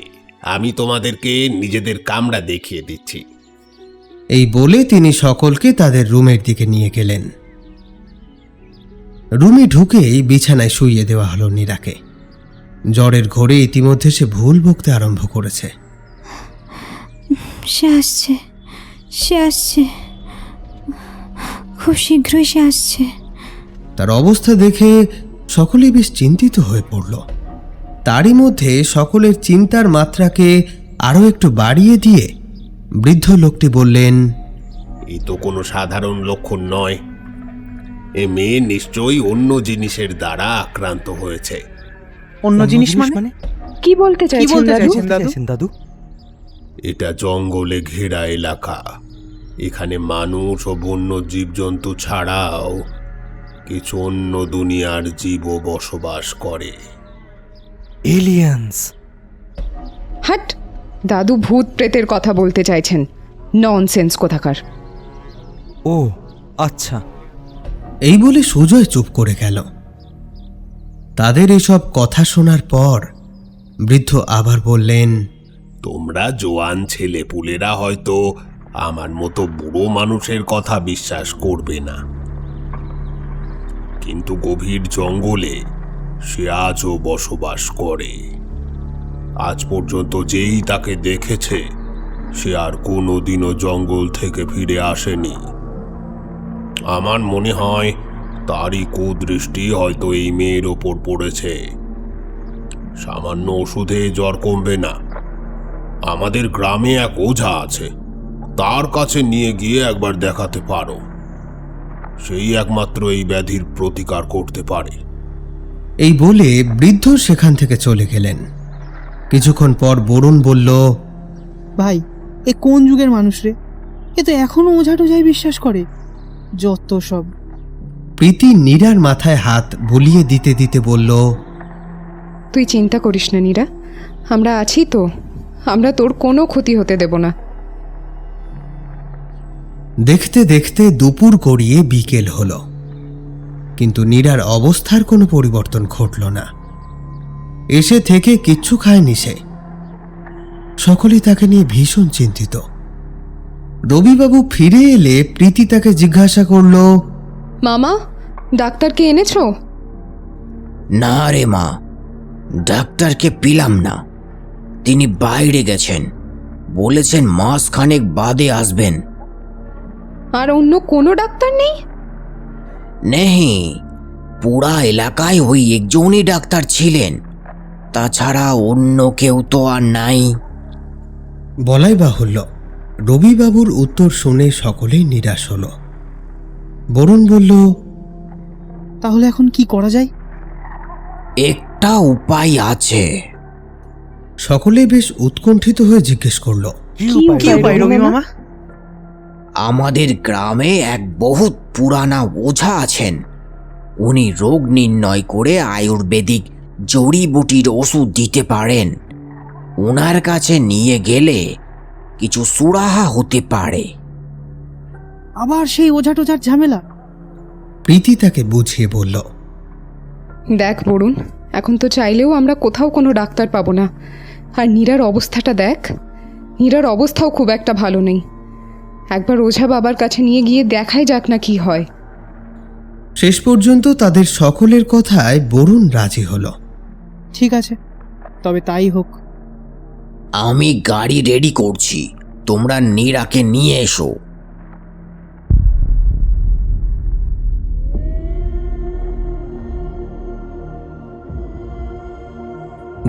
আমি তোমাদেরকে নিজেদের কামরা দেখিয়ে দিচ্ছি। এই বলে তিনি সকলকে তাদের রুমের দিকে নিয়ে গেলেন। রুমে ঢুকেই বিছানায় শুইয়ে দেওয়া হলো নীরাকে। জ্বরের ঘোরে ইতিমধ্যে সে ভুল বকতে আরম্ভ করেছে। সে আসছে, সে আসছে, খুব শীঘ্রই সে আসছে। তার অবস্থা দেখে সকলেই বেশ চিন্তিত হয়ে পড়ল। তারই মধ্যে সকলের চিন্তার মাত্রাকে আরও একটু বাড়িয়ে দিয়ে বৃদ্ধ লোকটি বললেন, এই তো কোনো সাধারণ লক্ষণ নয়। এ মেয়ে নিশ্চয়ই অন্য জিনিসের দ্বারা আক্রান্ত হয়েছে। অন্য জিনিস মানে? কি বলতে চাইছেন দাদু? এটা জঙ্গলে ঘেরা এলাকা। এখানে মানুষ ও বন্য জীবজন্তু ছাড়াও কিছু অন্য দুনিয়ার জীবও বসবাস করে। এলিয়েন্স। হাট, দাদু ভূত প্রেতের কথা বলতে চাইছেন। ননসেন্স কোথাকার। ও আচ্ছা। এই বলে সুজয় চুপ করে গেল। তাদের এসব কথা শোনার পর বৃদ্ধ আবার বললেন, তোমরা জোয়ান ছেলেপুলেরা হয়তো আমার মতো বুড়ো মানুষের কথা বিশ্বাস করবে না, কিন্তু গভীর জঙ্গলে সে আজও বসবাস করে। আজ পর্যন্ত যেই তাকে দেখেছে সে আর কোনোদিনও জঙ্গল থেকে ফিরে আসেনি। আমার মনে হয় তারই কুদৃষ্টি হয়তো এই মেয়ের ওপর পড়েছে। সামান্য ওষুধে জ্বর কমবে না। আমাদের গ্রামে এক ওঝা আছে, তার কাছে নিয়ে গিয়ে একবার দেখাতে পারো। সেই একমাত্র এই ব্যাধির প্রতিকার করতে পারে। এই বলে বৃদ্ধ সেখান থেকে চলে গেলেন। কিছুক্ষণ পর বরুণ বলল, ভাই, এ কোন যুগের মানুষ রে? এ তো এখনো ওঝা টোঝায় বিশ্বাস করে। যত সব। প্রীতি নীরার মাথায় হাত বুলিয়ে দিতে দিতে বলল, তুই চিন্তা করিস না নীরা, আমরা আছি তো। আমরা তোর কোনো ক্ষতি হতে দেব না। দেখতে দেখতে দুপুর গড়িয়ে বিকেল হলো, কিন্তু নীরার অবস্থার কোনো পরিবর্তন ঘটল না। এসে থেকে কিচ্ছু খায়নি সে। সকলেই তাকে নিয়ে ভীষণ চিন্তিত। রবিবাবু ফিরে এলে প্রীতি তাকে জিজ্ঞাসা করল, মামা, ডাক্তারকে এনেছো? না রে মা, ডাক্তারকে পেলাম না। তিনি বাইরে গেছেন, বলেছেন মাসখানেক বাদে আসবেন। আর অন্য কোনো ডাক্তার নেই? নেই, পুরা এলাকায় ওই একজনই ডাক্তার ছিলেন, তাছাড়া অন্য কেউ তো আর নাই। বলাই বাহুল্য, রবিবাবুর উত্তর শুনে সকলেই নিরাশ হল। বরুণ বলল, তাহলে এখন কি করা যায়? একটা উপায় আছে। সকলেই বেশ উৎকণ্ঠিত হয়ে জিজ্ঞেস করল, কি উপায় রবি মামা? আমাদের গ্রামে এক বহুত পুরানা ওঝা আছেন। উনি রোগ নির্ণয় করে আয়ুর্বেদিক জড়িবুটির ওষুধ দিতে পারেন। ওনার কাছে নিয়ে গেলে কিছু সুরাহা হতে পারে। আবার সেই ওঝা টোঝার ঝামেলা? প্রীতি তাকে বুঝিয়ে বলল, দেখ বরুণ, এখন তো চাইলেও আমরা কোথাও কোনো ডাক্তার পাবো না। আর নীরার অবস্থাটা দেখ, নীরার অবস্থাও খুব একটা ভালো নেই। একবার ওঝা বাবার কাছে নিয়ে গিয়ে দেখাই যাক না কি হয়। শেষ পর্যন্ত তাদের সকলের কথায় বরুণ রাজি হলো। ঠিক আছে, তবে তাই হোক। আমি গাড়ি রেডি করছি, তোমরা নীরাকে নিয়ে এসো।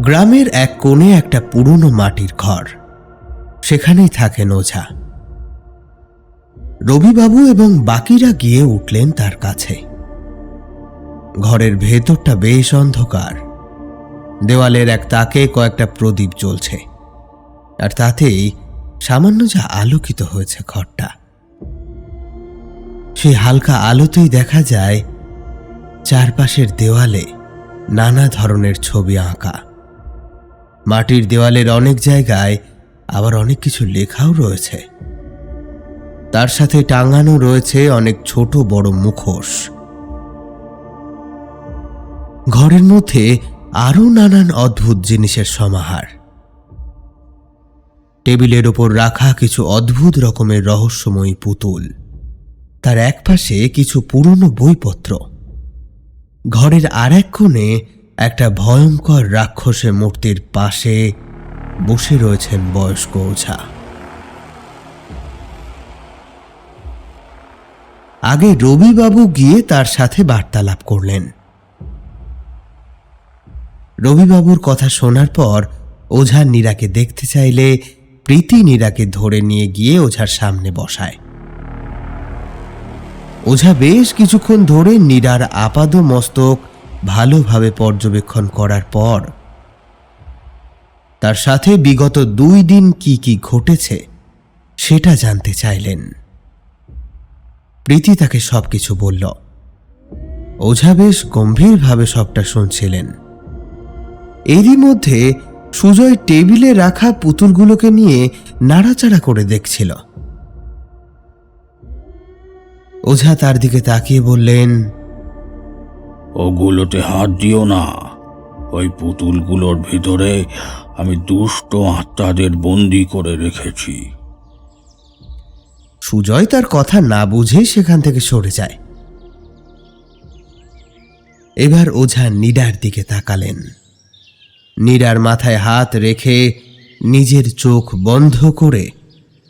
গ্রামের এক কোণে একটা পুরনো মাটির ঘর, সেখানেই থাকেন ওঝা। রবিবাবু এবং বাকিরা গিয়ে উঠলেন তার কাছে। ঘরের ভেতরটা বেশ অন্ধকার। দেওয়ালের এক তাকে কয়েকটা প্রদীপ জ্বলছে, আর তাতেই সামান্য যা আলোকিত হয়েছে ঘরটা। সেই হালকা আলোতেই দেখা যায় চারপাশের দেওয়ালে নানা ধরনের ছবি আঁকা। মাটির দেওয়ালের অনেক জায়গায় আবার অনেক কিছু লেখাও রয়েছে। তার সাথে টাঙানো রয়েছে অনেক ছোট বড় মুখোশ। ঘরের মধ্যে আরো নানান অদ্ভুত জিনিসের সমাহার। টেবিলের ওপর রাখা কিছু অদ্ভুত রকমের রহস্যময়ী পুতুল, তার একপাশে কিছু পুরনো বইপত্র। ঘরের আর এক কোণে একটা ভয়ঙ্কর রাক্ষসের মূর্তির পাশে বসে রয়েছেন বয়স্ক ওঝা। আগে রবিবাবু গিয়ে তার সাথে বার্তালাপ করলেন। রবিবাবুর কথা শোনার পর ওঝা নীরাকে দেখতে চাইলে প্রীতি নীরাকে ধরে নিয়ে গিয়ে ওঝার সামনে বসায়। ওঝা বেশ কিছুক্ষণ ধরে নীরার আপাদ মস্তক ভালোভাবে পর্যবেক্ষণ করার পর তার সাথে বিগত 2 দিন কি কি ঘটেছে সেটা জানতে চাইলেন। প্রীতি তাকে সবকিছু বলল। ওঝা বেশ গম্ভীরভাবে সবটা শুনছিলেন। এরই মধ্যে সুজয় টেবিলে রাখা পুতুলগুলোকে নিয়ে নাড়াচাড়া করে দেখছিল। ওঝা তার দিকে তাকিয়ে বললেন, ওগুলোতে হাত দিও না। ওই পুতুলগুলোর ভিতরে আমি দুষ্ট আত্মাদের বন্দি করে রেখেছি। সুজয় তার কথা না বুঝেই সেখান থেকে সরে যায়। এবার ওঝা নীরার দিকে তাকালেন। নীরার মাথায় হাত রেখে নিজের চোখ বন্ধ করে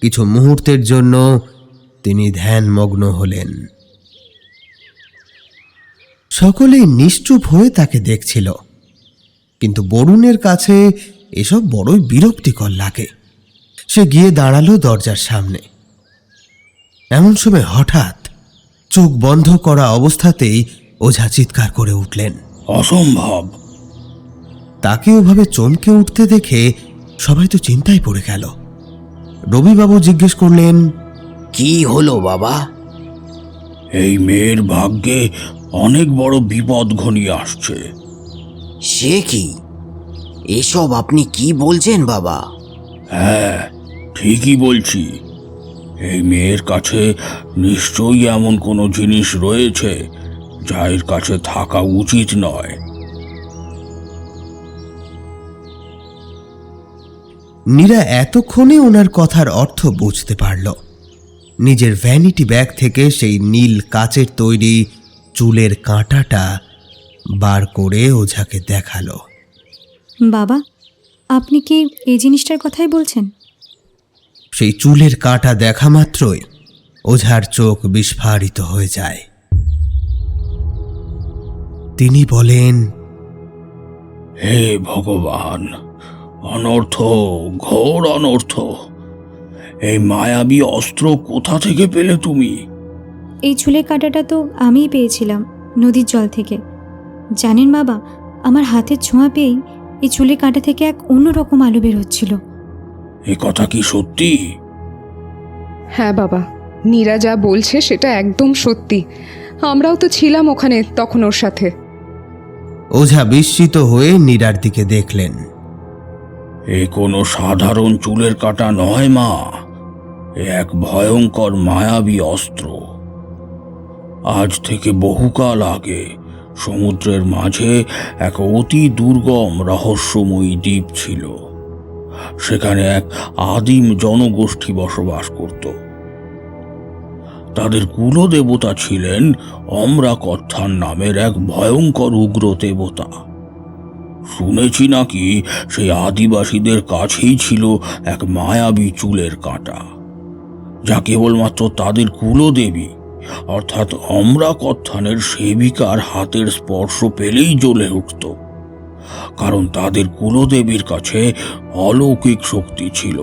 কিছু মুহূর্তের জন্য তিনি ধ্যানমগ্ন হলেন। সকলেই নিশ্চুপ হয়ে তাকে দেখছিল, কিন্তু বরুণের কাছে এসব বড়ই বিরক্তিকর লাগে। সে গিয়ে দাঁড়ালো দরজার সামনে। এমন সময় হঠাৎ চোখ বন্ধ করা অবস্থাতেই ওঝা চিৎকার করে উঠলেন, অসম্ভব! তাকে ওভাবে চমকে উঠতে দেখে সবাই তো চিন্তায় পড়ে গেল। রবিবাবু জিজ্ঞেস করলেন, কি হলো বাবা? এই মেয়ের ভাগ্যে অনেক বড় বিপদ ঘনিয়ে আসছে। সে কি? এসব আপনি কি বলছেন বাবা? হ্যাঁ, ঠিকই বলছি। এই মেয়ের কাছে নিশ্চয়ই এমন কোনো জিনিস রয়েছে যা এর কাছে থাকা উচিত নয়। নীরা এতক্ষণে ওনার কথার অর্থ বুঝতে পারল। নিজের ভ্যানিটি ব্যাগ থেকে সেই নীল কাচের তৈরি চুলের কাঁটাটা বার করে ওঝাকে দেখালো। বাবা, আপনি কি এই জিনিসটার কথাই বলছেন? সেই চুলের কাঁটা দেখা মাত্রই ওঝার চোখ বিস্ফারিত হয়ে যায়। তিনি বলেন, হে ভগবান, অনর্থ, ঘোর অনর্থ! এই মায়াবী অস্ত্র কোথা থেকে পেলে তুমি? এই চুলের কাঁটাটা তো আমিই পেয়েছিলাম নদীর জল থেকে। জানেন বাবা, আমার হাতের ছোঁয়া পেয়েই এই চুলের কাঁটা থেকে এক অন্যরকম আলো বের হচ্ছিল। এ কথা কি সত্যি? হ্যাঁ বাবা, নীরা যা বলছে সেটা একদম সত্যি। আমরাও তো ছিলাম ওখানে তখন ওর সাথে। ওঝা বিস্মিত হয়ে নীরার দিকে দেখলেন। এ কোনো সাধারণ চুলের কাঁটা নয় মা, এ এক ভয়ঙ্কর মায়াবী অস্ত্র। আজ থেকে বহুকাল আগে সমুদ্রের মাঝে এক অতি দুর্গম রহস্যময়ী দ্বীপ ছিল। সেখানে এক আদিম জনগোষ্ঠী বসবাস করত। তাদের কুলদেবতা ছিলেন অমরাকত্থান নামের এক ভয়ঙ্কর উগ্র দেবতা। শুনেছি নাকি সেই আদিবাসীদের কাছেই ছিল এক মায়াবী চুলের কাঁটা, যা কেবলমাত্র তাদের কুলদেবী অর্থাৎ অমরাকত্থানের সেবিকার হাতের স্পর্শ পেলেই জ্বলে উঠত। কারণ তাদের কুলদেবীর কাছে অলৌকিক শক্তি ছিল।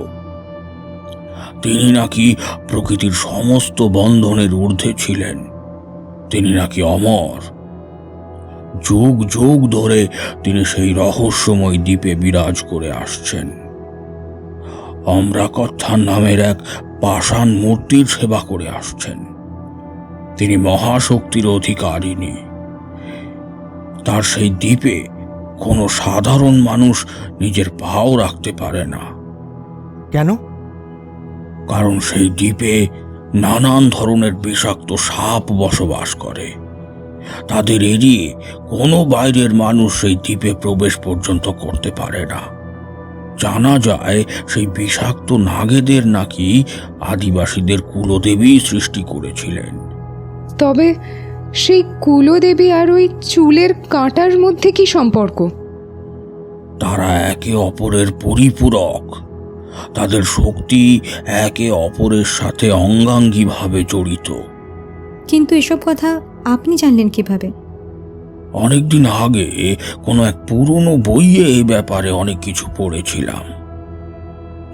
তিনি নাকি প্রকৃতির সমস্ত বন্ধনের ঊর্ধ্বে ছিলেন। তিনি নাকি অমর। যুগ যুগ ধরে তিনি সেই রহস্যময় দ্বীপে বিরাজ করে আসছেন। অমরাকত্থান নামের এক পাষাণ মূর্তির সেবা করে আসছেন। তিনি মহাশক্তির অধিকারিণী। তার সেই দ্বীপে কোনো সাধারণ মানুষ নিজের পাও রাখতে পারে না। কেন? কারণ সেই দ্বীপে নানান ধরনের বিষাক্ত সাপ বসবাস করে। তাদের এড়িয়ে কোনো বাইরের মানুষ সেই দ্বীপে প্রবেশ পর্যন্ত করতে পারে না। জানা যায় সেই বিষাক্ত নাগেদের নাকি আদিবাসীদের কুলদেবী সৃষ্টি করেছিলেন। তবে সেই কুলদেবী আর ওই চুলের কাঁটার মধ্যে কি সম্পর্ক? তারা একে অপরের পরিপূরক। তাদের শক্তি একে অপরের সাথে অঙ্গাঙ্গিভাবে জড়িত। কিন্তু এসব কথা আপনি জানলেন কিভাবে? অনেকদিন আগে কোনো এক পুরনো বইয়ে এই ব্যাপারে অনেক কিছু পড়েছিলাম।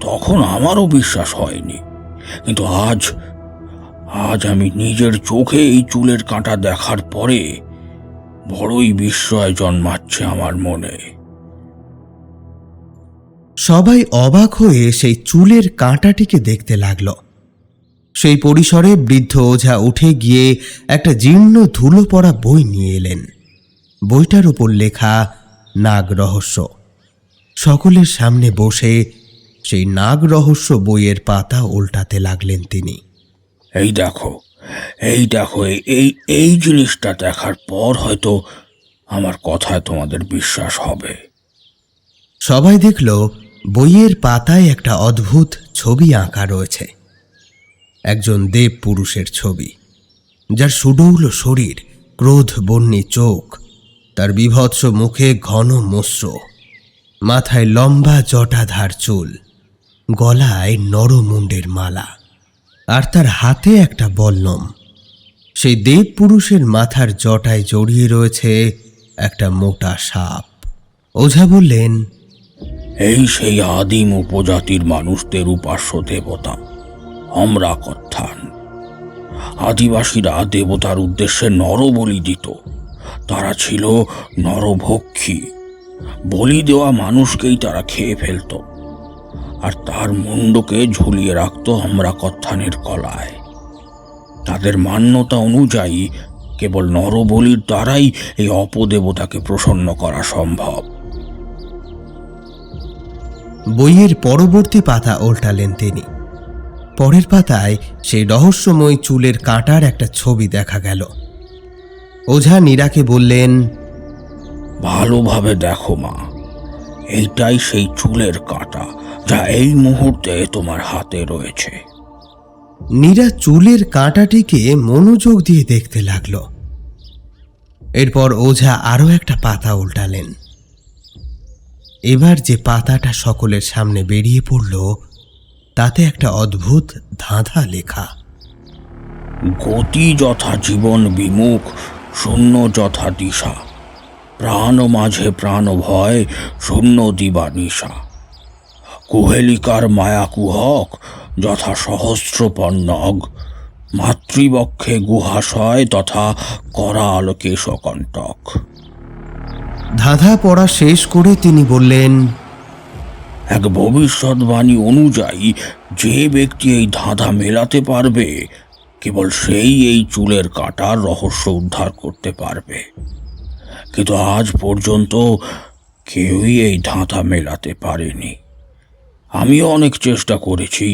তখন আমারও বিশ্বাস হয়নি, কিন্তু আজ আমি নিজের চোখে এই চুলের কাঁটা দেখার পরে বড়ই বিস্ময় জন্মাচ্ছে আমার মনে। সবাই অবাক হয়ে সেই চুলের কাঁটাটিকে দেখতে লাগল। সেই পরিসরে বৃদ্ধ ওঝা উঠে গিয়ে একটা জীর্ণ ধুলো পড়া বই নিয়ে এলেন। বইটার উপর লেখা নাগ রহস্য। সকলের সামনে বসে সেই নাগ রহস্য বইয়ের পাতা উল্টাতে লাগলেন তিনি। এই দেখো, এই জিনিসটা দেখার পর হয়তো আমার কথায় তোমাদের বিশ্বাস হবে। সবাই দেখল বইয়ের পাতায় একটা অদ্ভুত ছবি আঁকা রয়েছে। একজন দেব পুরুষের ছবি, যার সুডৌল শরীর, ক্রোধ বন্যী চোখ, তার বীভৎস মুখে ঘন মস্র, মাথায় লম্বা জটাধার চুল, গলায় নরমুণ্ডের মালা, আর তার হাতে একটা বল্লম। সেই দেব পুরুষের মাথার জটায় জড়িয়ে রয়েছে একটা মোটা সাপ। ওঝা বললেন, এই সেই আদিম উপজাতির মানুষদের উপাস্য দেবতা অমরাকত্থান। আদিবাসীরা দেবতার উদ্দেশ্যে নরবলি দিত। তারা ছিল নরভক্ষী। বলি দেওয়া মানুষকেই তারা খেয়ে ফেলত, আর তার মুন্ডকে ঝুলিয়ে রাখত অমরাকত্থানের গলায়। তাদের মান্যতা অনুযায়ী কেবল নরবলির দ্বারাই এই অপদেবতাকে প্রসন্ন করা সম্ভব। বইয়ের পরবর্তী পাতা উল্টালেন তিনি। পরের পাতায় সেই রহস্যময় চুলের কাঁটার একটা ছবি দেখা গেল। ওঝা নীরাকে বললেন, ভালোভাবে দেখো মা, এইটাই সেই চুলের কাঁটা যা এই মুহূর্তে তোমার হাতে রয়েছে। নীরা চুলের কাঁটাটিকে মনোযোগ দিয়ে দেখতে লাগলো। এরপর ওঝা আরো একটা পাতা উল্টালেন। এবার যে পাতাটা সকলের সামনে বেরিয়ে পড়ল, তাতে একটা অদ্ভুত ধাঁধা লেখা। গতি যথা জীবন বিমুখ, শূন্য যথা দিশা, প্রাণ মাঝে প্রাণ ভয়, শূন্য দিবানিশা। কুহেলিকার মায়া কুহক, যথা সহস্রপন্নগ, মাতৃবক্ষে গুহাশয় তথা করাল কেশকণ্টক। ধাঁধা পড়া শেষ করে তিনি বললেন, এক ভবিষ্যৎবাণী অনুযায়ী যে ব্যক্তি এই ধাঁধা মেলাতে পারবে, কেবল সেই এই চুলের কাঁটার রহস্য উদ্ধার করতে পারবে। কিন্তু আজ পর্যন্ত কেউই এই ধাঁধা মেলাতে পারেনি। আমিও অনেক চেষ্টা করেছি,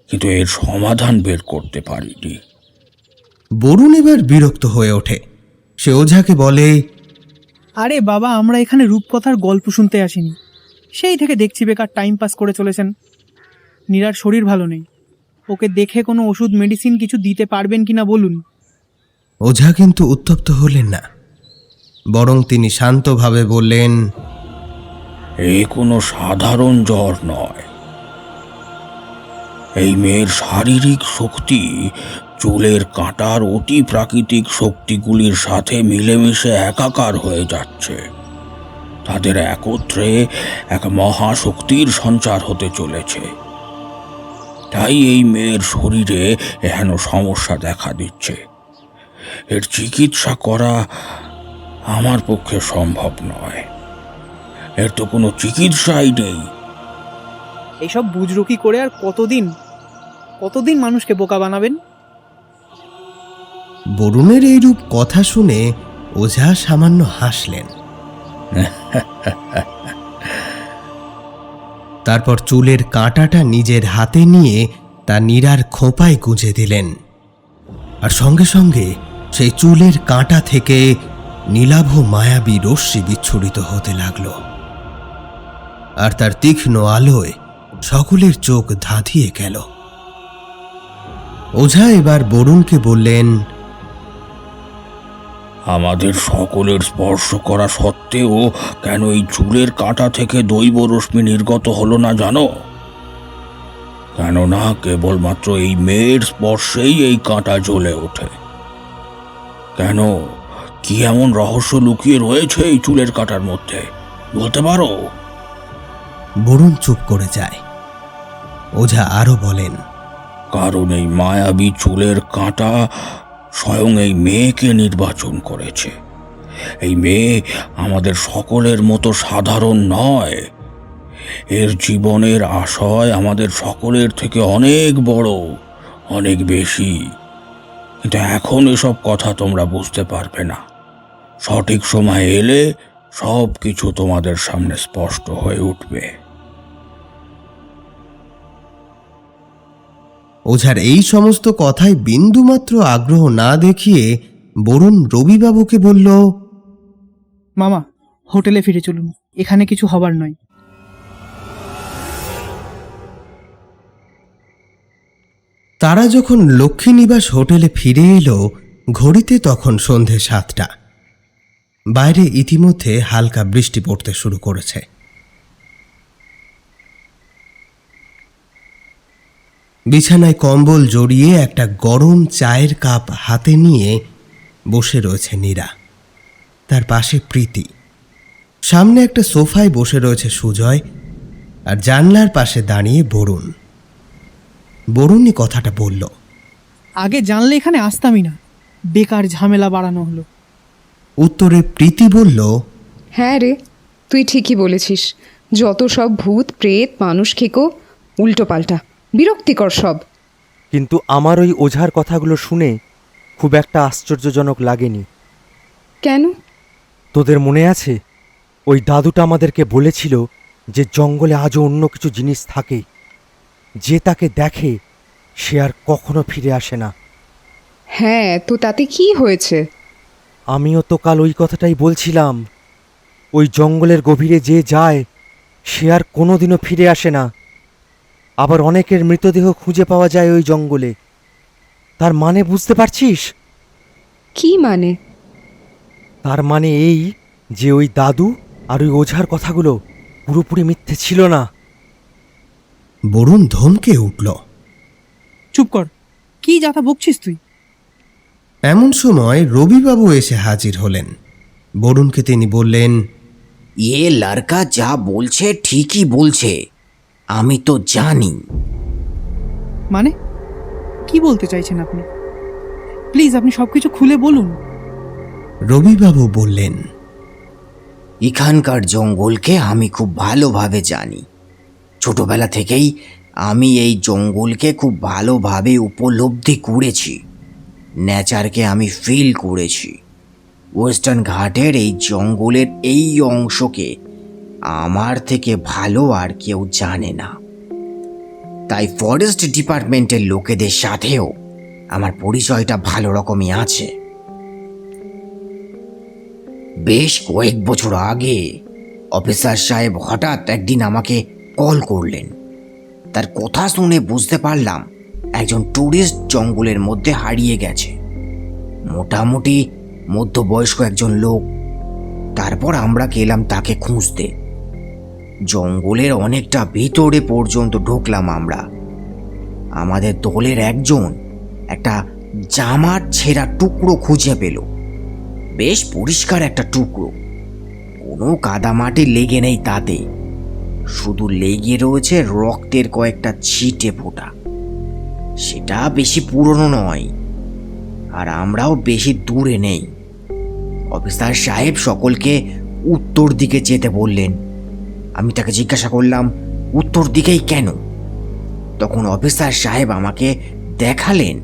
কিন্তু এর সমাধান বের করতে পারিনি। বরুণ এবার বিরক্ত হয়ে ওঠে। সে ওঝাকে বলে, আরে বাবা, আমরা এখানে রূপকথার গল্প শুনতে আসিনি। সেই থেকে দেখছি বেকার টাইম পাস করে চলেছেন। নীরার শরীর ভালো নেই, ওকে দেখে কোনো ওষুধ মেডিসিন কিছু দিতে পারবেন কিনা বলুন। ওঝা কিন্তু উত্তপ্ত হলেন না, বরং তিনি শান্তভাবে বললেন, এ কোনো সাধারণ জ্বর নয়। এই মেয়ের শারীরিক শক্তি চুলের কাঁটার অতি প্রাকৃতিক শক্তিগুলির সাথে মিলেমিশে একাকার হয়ে যাচ্ছে। তাদের একত্রে এক মহাশক্তির সঞ্চার হতে চলেছে। তাই এই মেয়ের শরীরে এহেন সমস্যা দেখা দিচ্ছে। এর চিকিৎসা করা আমার পক্ষে সম্ভব নয়। এর তো কোনো চিকিৎসাই নেই। এইসব বুজরুকি করে আর কতদিন মানুষকে বোকা বানাবেন? বরুণের এইরূপ কথা শুনে ওঝা সামান্য হাসলেন। তারপর চুলের কাঁটাটা নিজের হাতে নিয়ে তা নীরার খোঁপায় গুঁজে দিলেন, আর সঙ্গে সঙ্গে সেই চুলের কাঁটা থেকে নীলাভ মায়াবী রশ্মি বিচ্ছুরিত হতে লাগল, আর তার তীক্ষ্ণ আলোয় সকলের চোখ ধাঁধিয়ে গেল। ওঝা এবার বরুণকে বললেন, আমাদের সকলের স্পর্শ করা সত্ত্বেও কেন এই চুলের কাঁটা থেকে দৈব রশ্মি নির্গত হলো না জানো? কেননা কেবলমাত্র এই মেয়ের স্পর্শেই এই কাঁটা জ্বলে ওঠে। কেন, কি এমন রহস্য লুকিয়ে রয়েছে এই চুলের কাঁটার মধ্যে, বলতে পারো? বরুণ চুপ করে যায়। ওঝা আরো বলেন, কারণ এই মায়াবী চুলের কাঁটা স্বয়ং এই মেয়েকে নির্বাচন করেছে। এই মেয়ে আমাদের সকলের মতো সাধারণ নয়। এর জীবনের আশয় আমাদের সকলের থেকে অনেক বড়, অনেক বেশি। কিন্তু এখন এসব কথা তোমরা বুঝতে পারবে না। সঠিক সময় এলে সব কিছু তোমাদের সামনে স্পষ্ট হয়ে উঠবে। ওঝার এই সমস্ত কথায় বিন্দুমাত্র আগ্রহ না দেখিয়ে বরুণ রবিবাবুকে বলল, মামা, হোটেলে ফিরে চলুন, এখানে কিছু হবার নয়। তারা যখন লক্ষ্মীনিবাস হোটেলে ফিরে এলো, ঘড়িতে তখন সন্ধে 7টা। বাইরে ইতিমধ্যে হালকা বৃষ্টি পড়তে শুরু করেছে। বিছানায় কম্বল জড়িয়ে একটা গরম চায়ের কাপ হাতে নিয়ে বসে রয়েছে নীরা, তার পাশে প্রীতি। সামনে একটা সোফায় বসে রয়েছে সুজয়, আর জানলার পাশে দাঁড়িয়ে বরুণ। বরুণই কথাটা বলল, আগে জানলে এখানে আসতামই না, বেকার ঝামেলা বাড়ানো হলো। উত্তরে প্রীতি বলল, হ্যাঁ রে, তুই ঠিকই বলেছিস। যত সব ভূত প্রেত মানুষ খেকো, উল্টো পাল্টা, বিরক্তিকর সব। কিন্তু আমার ওই ওঝার কথাগুলো শুনে খুব একটা আশ্চর্যজনক লাগেনি। কেন? তোদের মনে আছে ওই দাদুটা আমাদেরকে বলেছিল যে জঙ্গলে আজও অন্য কিছু জিনিস থাকে, যে তাকে দেখে সে আর কখনো ফিরে আসে না। হ্যাঁ, তো তাতে কি হয়েছে? আমিও তো কাল ওই কথাটাই বলছিলাম। ওই জঙ্গলের গভীরে যে যায় সে আর কোনোদিনও ফিরে আসে না। আবার অনেকের মৃতদেহ খুঁজে পাওয়া যায় ওই জঙ্গলে। তার মানে বুঝতে পারছিস? কি মানে? তার মানে এই যে ওই দাদু আর ওই ওঝার কথাগুলো পুরোপুরি মিথ্যে ছিল না। বরুণ ধমকে উঠল, চুপ কর, কি যাতা বকছিস তুই? এমন সময় রবিবাবু এসে হাজির হলেন। বরুণকে তিনি বললেন, এ লড়কা যা বলছে ঠিকই বলছে, আমি তো জানি। মানে কি বলতে চাইছেন আপনি? প্লিজ আপনি সবকিছু খুলে বলুন। রবিবাবু বললেন, এখানকার জঙ্গলকে আমি খুব ভালোভাবে জানি। ছোটবেলা থেকেই আমি এই জঙ্গলকে খুব ভালোভাবে উপলব্ধি করেছি। নেচারকে আমি ফিল করেছি। ওয়েস্টার্ন ঘাটের এই জঙ্গলের এই অংশকে আমার থেকে ভালো আর কেউ জানে না। তাই ফরেস্ট ডিপার্টমেন্টের লোকেদের সাথেও আমার পরিচয়টা ভালো রকমই আছে। বেশ কয়েক বছর আগে অফিসার সাহেব হঠাৎ একদিন আমাকে কল করলেন। তার কথা শুনে বুঝতে পারলাম একজন ট্যুরিস্ট জঙ্গলের মধ্যে হারিয়ে গেছে। মোটামুটি মধ্যবয়স্ক একজন লোক। তারপর আমরা গেলাম তাকে খুঁজতে। জঙ্গলের অনেকটা ভিতরে পর্যন্ত ঢুকলাম আমরা। আমাদের দলের একজন একটা জামার ছেঁড়া টুকরো খুঁজে পেল। বেশ পরিষ্কার একটা টুকরো, কোনো কাদামাটি লেগে নেই তাতে, শুধু লেগে রয়েছে রক্তের কয়েকটা ছিটে ফোঁটা। সেটা বেশি পুরনো নয়, আর আমরাও বেশি দূরে নেই। অফিসার সাহেব সকলকে উত্তর দিকে যেতে বললেন। আমি তাকে জিজ্ঞাসা করলাম, উত্তর দিকেই কেন? তখন অফিসার সাহেব আমাকে দেখালেন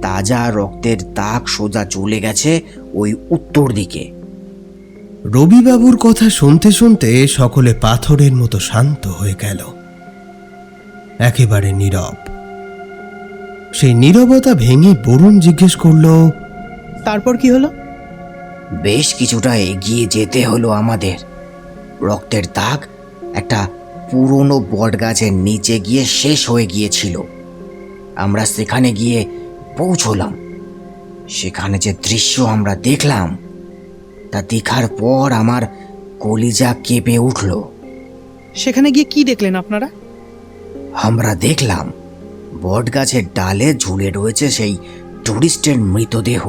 তাজা রক্তের দাগ সোজা চলে গেছে ওই উত্তর দিকে। রবিবাবুর কথা শুনতে শুনতে সকলে পাথরের মতো শান্ত হয়ে গেল, একেবারে নীরব। সেই নীরবতা ভেঙে বরুণ জিজ্ঞেস করলো, তারপর কি হলো? বেশ কিছুটা এগিয়ে যেতে হলো আমাদের। রক্তের দাগ একটা পুরনো বটগাছের নিচে গিয়ে শেষ হয়ে গিয়েছিল। আমরা সেখানে গিয়ে পৌঁছলাম। সেখানে যে দৃশ্য আমরা দেখলাম, তা দেখার পর আমার কলিজা কেঁপে উঠল। সেখানে গিয়ে কি দেখলেন আপনারা? আমরা দেখলাম বটগাছের ডালে ঝুলে রয়েছে সেই টুরিস্টের মৃতদেহ।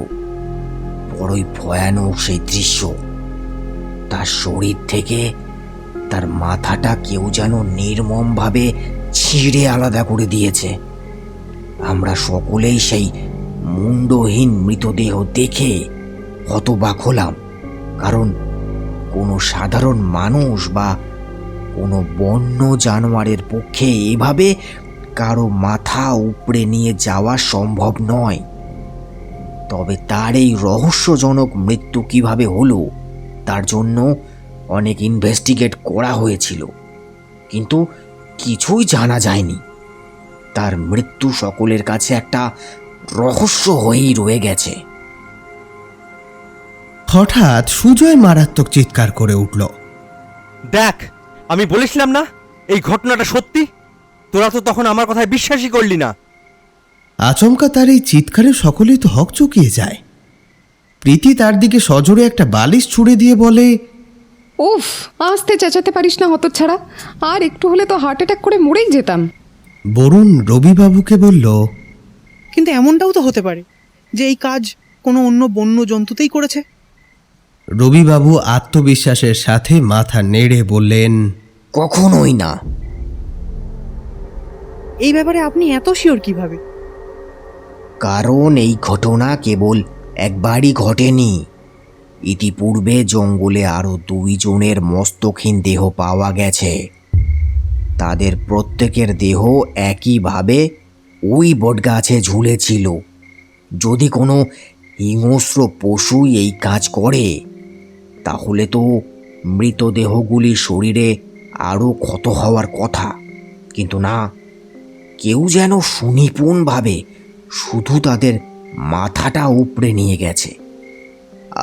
বড়ই ভয়ানক সেই দৃশ্য। তার শরীর থেকে তার মাথাটা কেউ যেন নির্মমভাবে ছিঁড়ে আলাদা করে দিয়েছে। আমরা সকলেই সেই মুন্ডহীন মৃতদেহ দেখে হতবাক হলাম, কারণ কোনো সাধারণ মানুষ বা কোনো বন্য জানোয়ারের পক্ষে এভাবে কারো মাথা উপড়ে নিয়ে যাওয়া সম্ভব নয়। তবে তার এই রহস্যজনক মৃত্যু কিভাবে হলো তার জন্য অনেক ইনভেস্টিগেট করা হয়েছিল, কিন্তু কিছুই জানা যায়নি। তার মৃত্যু সকলের কাছে একটা রহস্য হয়েই রয়ে গেছে। হঠাৎ সুজয় মারাত্মক চিৎকার করে উঠল। দেখ, আমি বলেছিলাম না এই ঘটনাটা সত্যি? তোরা তো তখন আমার কথায় বিশ্বাসই করলি না। আচমকা তার এই চিৎকারে সকলেই তো হকচকিয়ে যায়। প্রীতি তার দিকে সজোরে একটা বালিশ ছুঁড়ে দিয়ে বলে, উফ, আসতে চেঁচাতে পারিস না হতচ্ছাড়া, আর একটু হলে তো হার্ট অ্যাটাক করে মরেই যেতাম। বরুণ রবিবাবুকে বলল, কিন্তু এমনটাও তো হতে পারে যে এই কাজ কোনো অন্য বন্য জন্তুতেই করেছে। রবিবাবু আত্মবিশ্বাসের সাথে মাথা নেড়ে বললেন, কখনোই না। এই ব্যাপারে আপনি এত শিওর কিভাবে? কারণ এই ঘটনা কেবল একবারই ঘটেনি। ইতিপূর্বে জঙ্গলে আরও 2 জনের মস্তকহীন দেহ পাওয়া গেছে। তাদের প্রত্যেকের দেহ একইভাবে ওই বটগাছে ঝুলেছিল। যদি কোনো হিংস্র পশুই এই কাজ করে, তাহলে তো মৃতদেহগুলির শরীরে আরও ক্ষত হওয়ার কথা। কিন্তু না, কেউ যেন সুনিপুণভাবে শুধু তাদের মাথাটা উপড়ে নিয়ে গেছে।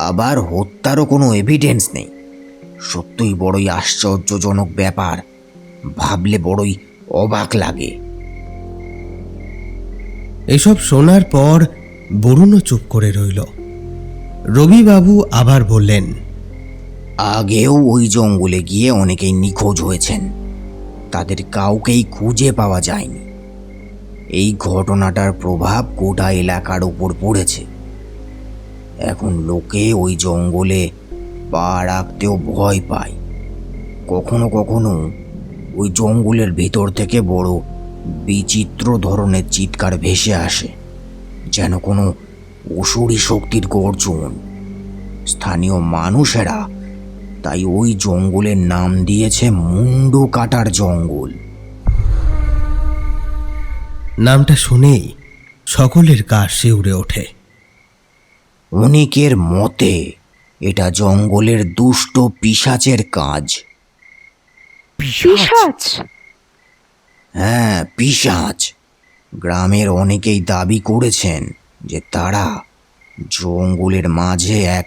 আবার হত্যারও কোনো এভিডেন্স নেই। সত্যই বড়ই আশ্চর্যজনক ব্যাপার, ভাবলে বড়ই অবাক লাগে। এসব শোনার পর বরুণও চুপ করে রইল। রবিবাবু আবার বললেন, আগেও ওই জঙ্গলে গিয়ে অনেকেই নিখোঁজ হয়েছেন, তাদের কাউকেই খুঁজে পাওয়া যায়নি। এই ঘটনাটার প্রভাব গোটা এলাকার উপর পড়েছে। এখন লোকে ওই জঙ্গলে পা রাখতেও ভয় পায়। কখনো কখনো ওই জঙ্গলের ভেতর থেকে বড় বিচিত্র ধরনের চিৎকার ভেসে আসে, যেন কোনো অসুরী শক্তির গর্জন। স্থানীয় মানুষেরা তাই ওই জঙ্গলের নাম দিয়েছে মুন্ডু কাটার জঙ্গল। নামটা শুনেই সকলের গা শিউরে ওঠে। অনেকের মতে এটা জঙ্গলের দুষ্ট পিশাচের কাজ। পিশাচ? হ্যাঁ, পিশাচ। গ্রামের অনেকেই দাবি করেছেন যে তারা জঙ্গলের মাঝে এক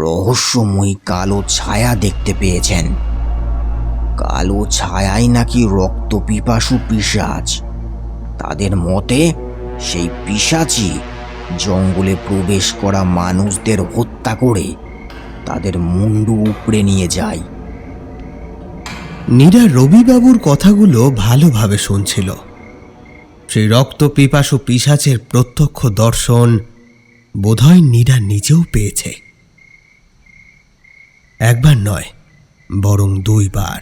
রহস্যময়ী কালো ছায়া দেখতে পেয়েছেন। কালো ছায়াই নাকি রক্ত পিপাসু পিশাচ। তাদের মতে সেই পিশাচই জঙ্গলে প্রবেশ করা মানুষদের হত্যা করে তাদের মুন্ডু উপড়ে নিয়ে যায়। নীরা রবিবাবুর কথাগুলো ভালোভাবে শুনছিল। সেই রক্ত পিপাসু পিশাচের প্রত্যক্ষ দর্শন বোধহয় নীরা নিজেও পেয়েছে। একবার নয়, বরং 2 বার।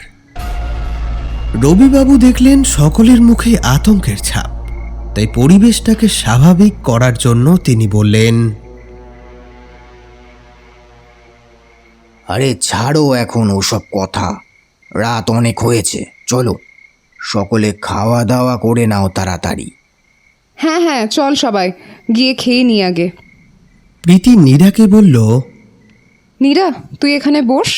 রবিবাবু দেখলেন সকলের মুখে আতঙ্কের ছাপ। তাই পরিবেশটাকে স্বাভাবিক করার জন্য তিনি বললেন, আরে ছাড়ো এখন ওসব কথা, রাত অনেক হয়েছে, চলো সকলে খাওয়া দাওয়া করে নাও তাড়াতাড়ি। হ্যাঁ হ্যাঁ, চল সবাই গিয়ে খেয়ে নি আগে। প্রীতি নীরাকে বলল, নীরা, তুই এখানে বস,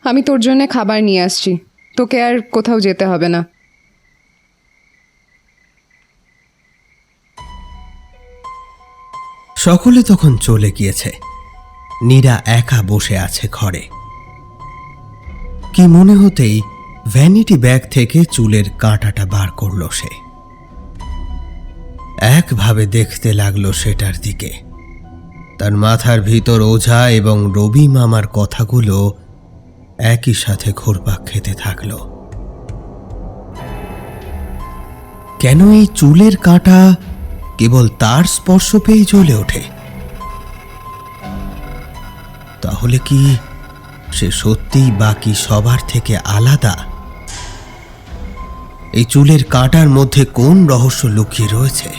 আমি তোর জন্য খাবার নিয়ে আসছি, তোকে আর কোথাও যেতে হবে না। সকলে তখন চলে গিয়েছে। নীরা একা বসে আছে ঘরে। কি মনে হতেই ভ্যানিটি ব্যাগ থেকে চুলের কাঁটাটা বার করল সে। একভাবে দেখতে লাগলো সেটার দিকে। তার মাথার ভিতর ওঝা এবং রবি মামার কথাগুলো একই সাথে ঘুরপাক খেতে থাকলো। কেন এই চুলের কাঁটা কেবল তার স্পর্শ পেয়ে জ্বলে ওঠে? তাহলে কি সে সত্যিই বাকি সবার থেকে আলাদা? এই চুলের কাঁটার মধ্যে কোন রহস্য লুকিয়ে রয়েছে?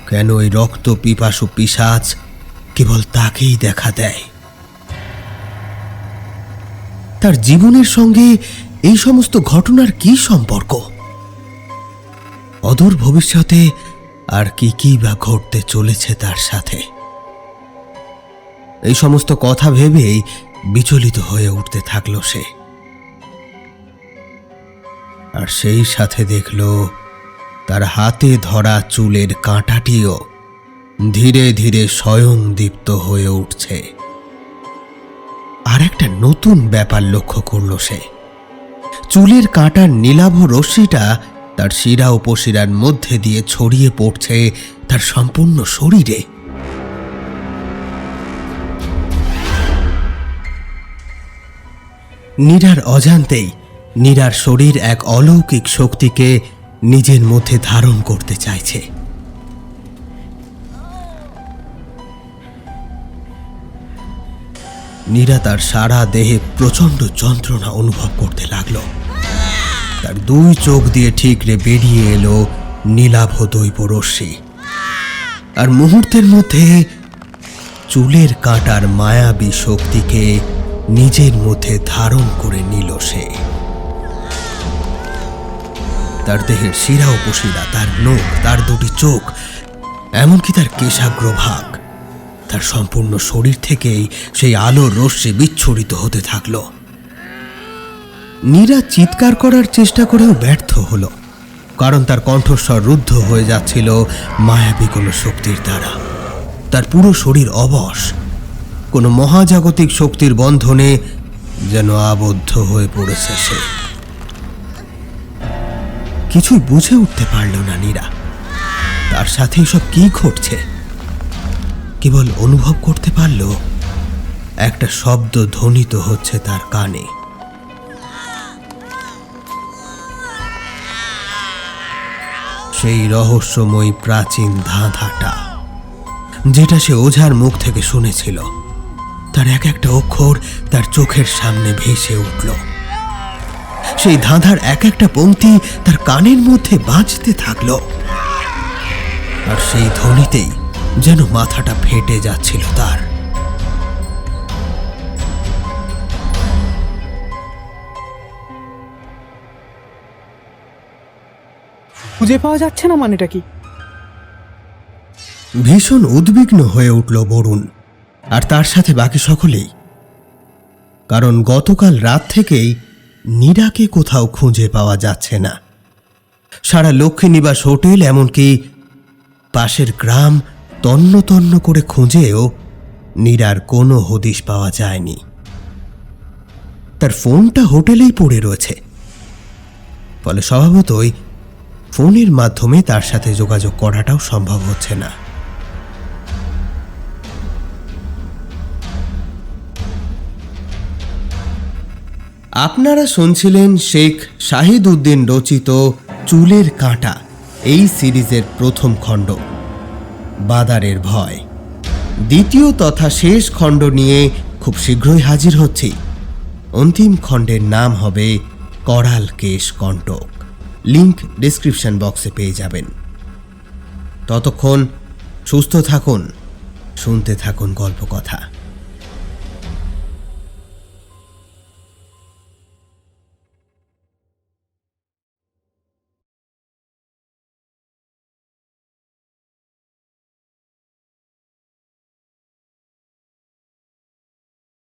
কেন এই রক্ত পিপাসু পিশাচ কেবল তাকেই দেখা দেয়? তার জীবনের সঙ্গে এই সমস্ত ঘটনার কি সম্পর্ক? অদূর ভবিষ্যতে আর কি বা ঘটতে চলেছে তার সাথে? এই সমস্ত কথা ভেবেই বিচলিত হয়ে উঠতে থাকলো সে। আর সেই সাথে দেখল তার হাতে ধরা চুলের কাঁটাটিও ধীরে ধীরে স্বয়ং দীপ্ত হয়ে উঠছে। আর একটা নতুন ব্যাপার লক্ষ্য করল সে। চুলের কাঁটার নীলাভ রশ্মিটা তার শিরা উপশিরার মধ্যে দিয়ে ছড়িয়ে পড়ছে তার সম্পূর্ণ শরীরে। নীরার অজান্তেই নীরার শরীর এক অলৌকিক শক্তিকে নিজের মধ্যে ধারণ করতে চাইছে। নীরা তার সারা দেহে প্রচন্ড যন্ত্রণা অনুভব করতে লাগলো। তার 2 চোখ দিয়ে ঠিকরে বেরিয়ে এলো নীলাভ দৈব রশ্মি। আর মুহূর্তের মধ্যে চুলের কাঁটার মায়াবী শক্তিকে নিজের মধ্যে ধারণ করে নিল সে। তার দেহের শিরা উপশিরা, তার নখ, তার 2টি চোখ, এমনকি তার কেশাগ্রভাগ, তার সম্পূর্ণ শরীর থেকেই সেই আলোর রশ্মি বিচ্ছুরিত হতে থাকলো। নীরা চিৎকার করার চেষ্টা করেও ব্যর্থ হলো, কারণ তার কণ্ঠস্বর রুদ্ধ হয়ে যাচ্ছিল মায়াবী কোনো শক্তির দ্বারা। তার পুরো শরীর অবশ, কোনো মহাজাগতিক শক্তির বন্ধনে যেন আবদ্ধ হয়ে পড়েছে সে। কিছুই বুঝে উঠতে পারল না নীরা, তার সাথে এসব কি ঘটছে। কেবল অনুভব করতে পারল একটা শব্দ ধ্বনিত হচ্ছে তার কানে। সেই রহস্যময়ী প্রাচীন ধাঁধাটা, যেটা সে ওঝার মুখ থেকে শুনেছিল, তার এক একটা অক্ষর তার চোখের সামনে ভেসে উঠল। সেই ধাঁধার এক একটা পংক্তি তার কানের মধ্যে বাজতে থাকলো। আর সেই ধ্বনিতেই যেন মাথাটা ফেটে যাচ্ছিল তার। খুঁজে পাওয়া যাচ্ছে না মানেটা কি? ভীষণ উদ্বিগ্ন হয়ে উঠল বরুণ আর তার সাথে বাকি সকলেই। কারণ গতকাল রাত থেকেই নীরাকে কোথাও খুঁজে পাওয়া যাচ্ছে না। সারা লক্ষ্মীনিবাস হোটেল, এমনকি পাশের গ্রাম তন্ন তন্ন করে খুঁজেও নীরার কোনো হদিশ পাওয়া যায়নি। তার ফোনটা হোটেলেই পড়ে রয়েছে, ফলে স্বভাবতই ফোনের মাধ্যমে তার সাথে যোগাযোগ করাটাও সম্ভব হচ্ছে না। আপনারা শুনছিলেন শেখ শাহিদ উদ্দিন রচিত চুলের কাঁটা এই সিরিজের প্রথম খণ্ড বাদারের ভয়। দ্বিতীয় তথা শেষ খণ্ড নিয়ে খুব শীঘ্রই হাজির হচ্ছি। অন্তিম খণ্ডের নাম হবে করাল কেশ কণ্টক। লিংক ডেসক্রিপশন বক্সে পেয়ে যাবেন। ততক্ষণ সুস্থ থাকুন, শুনতে থাকুন গল্প কথা।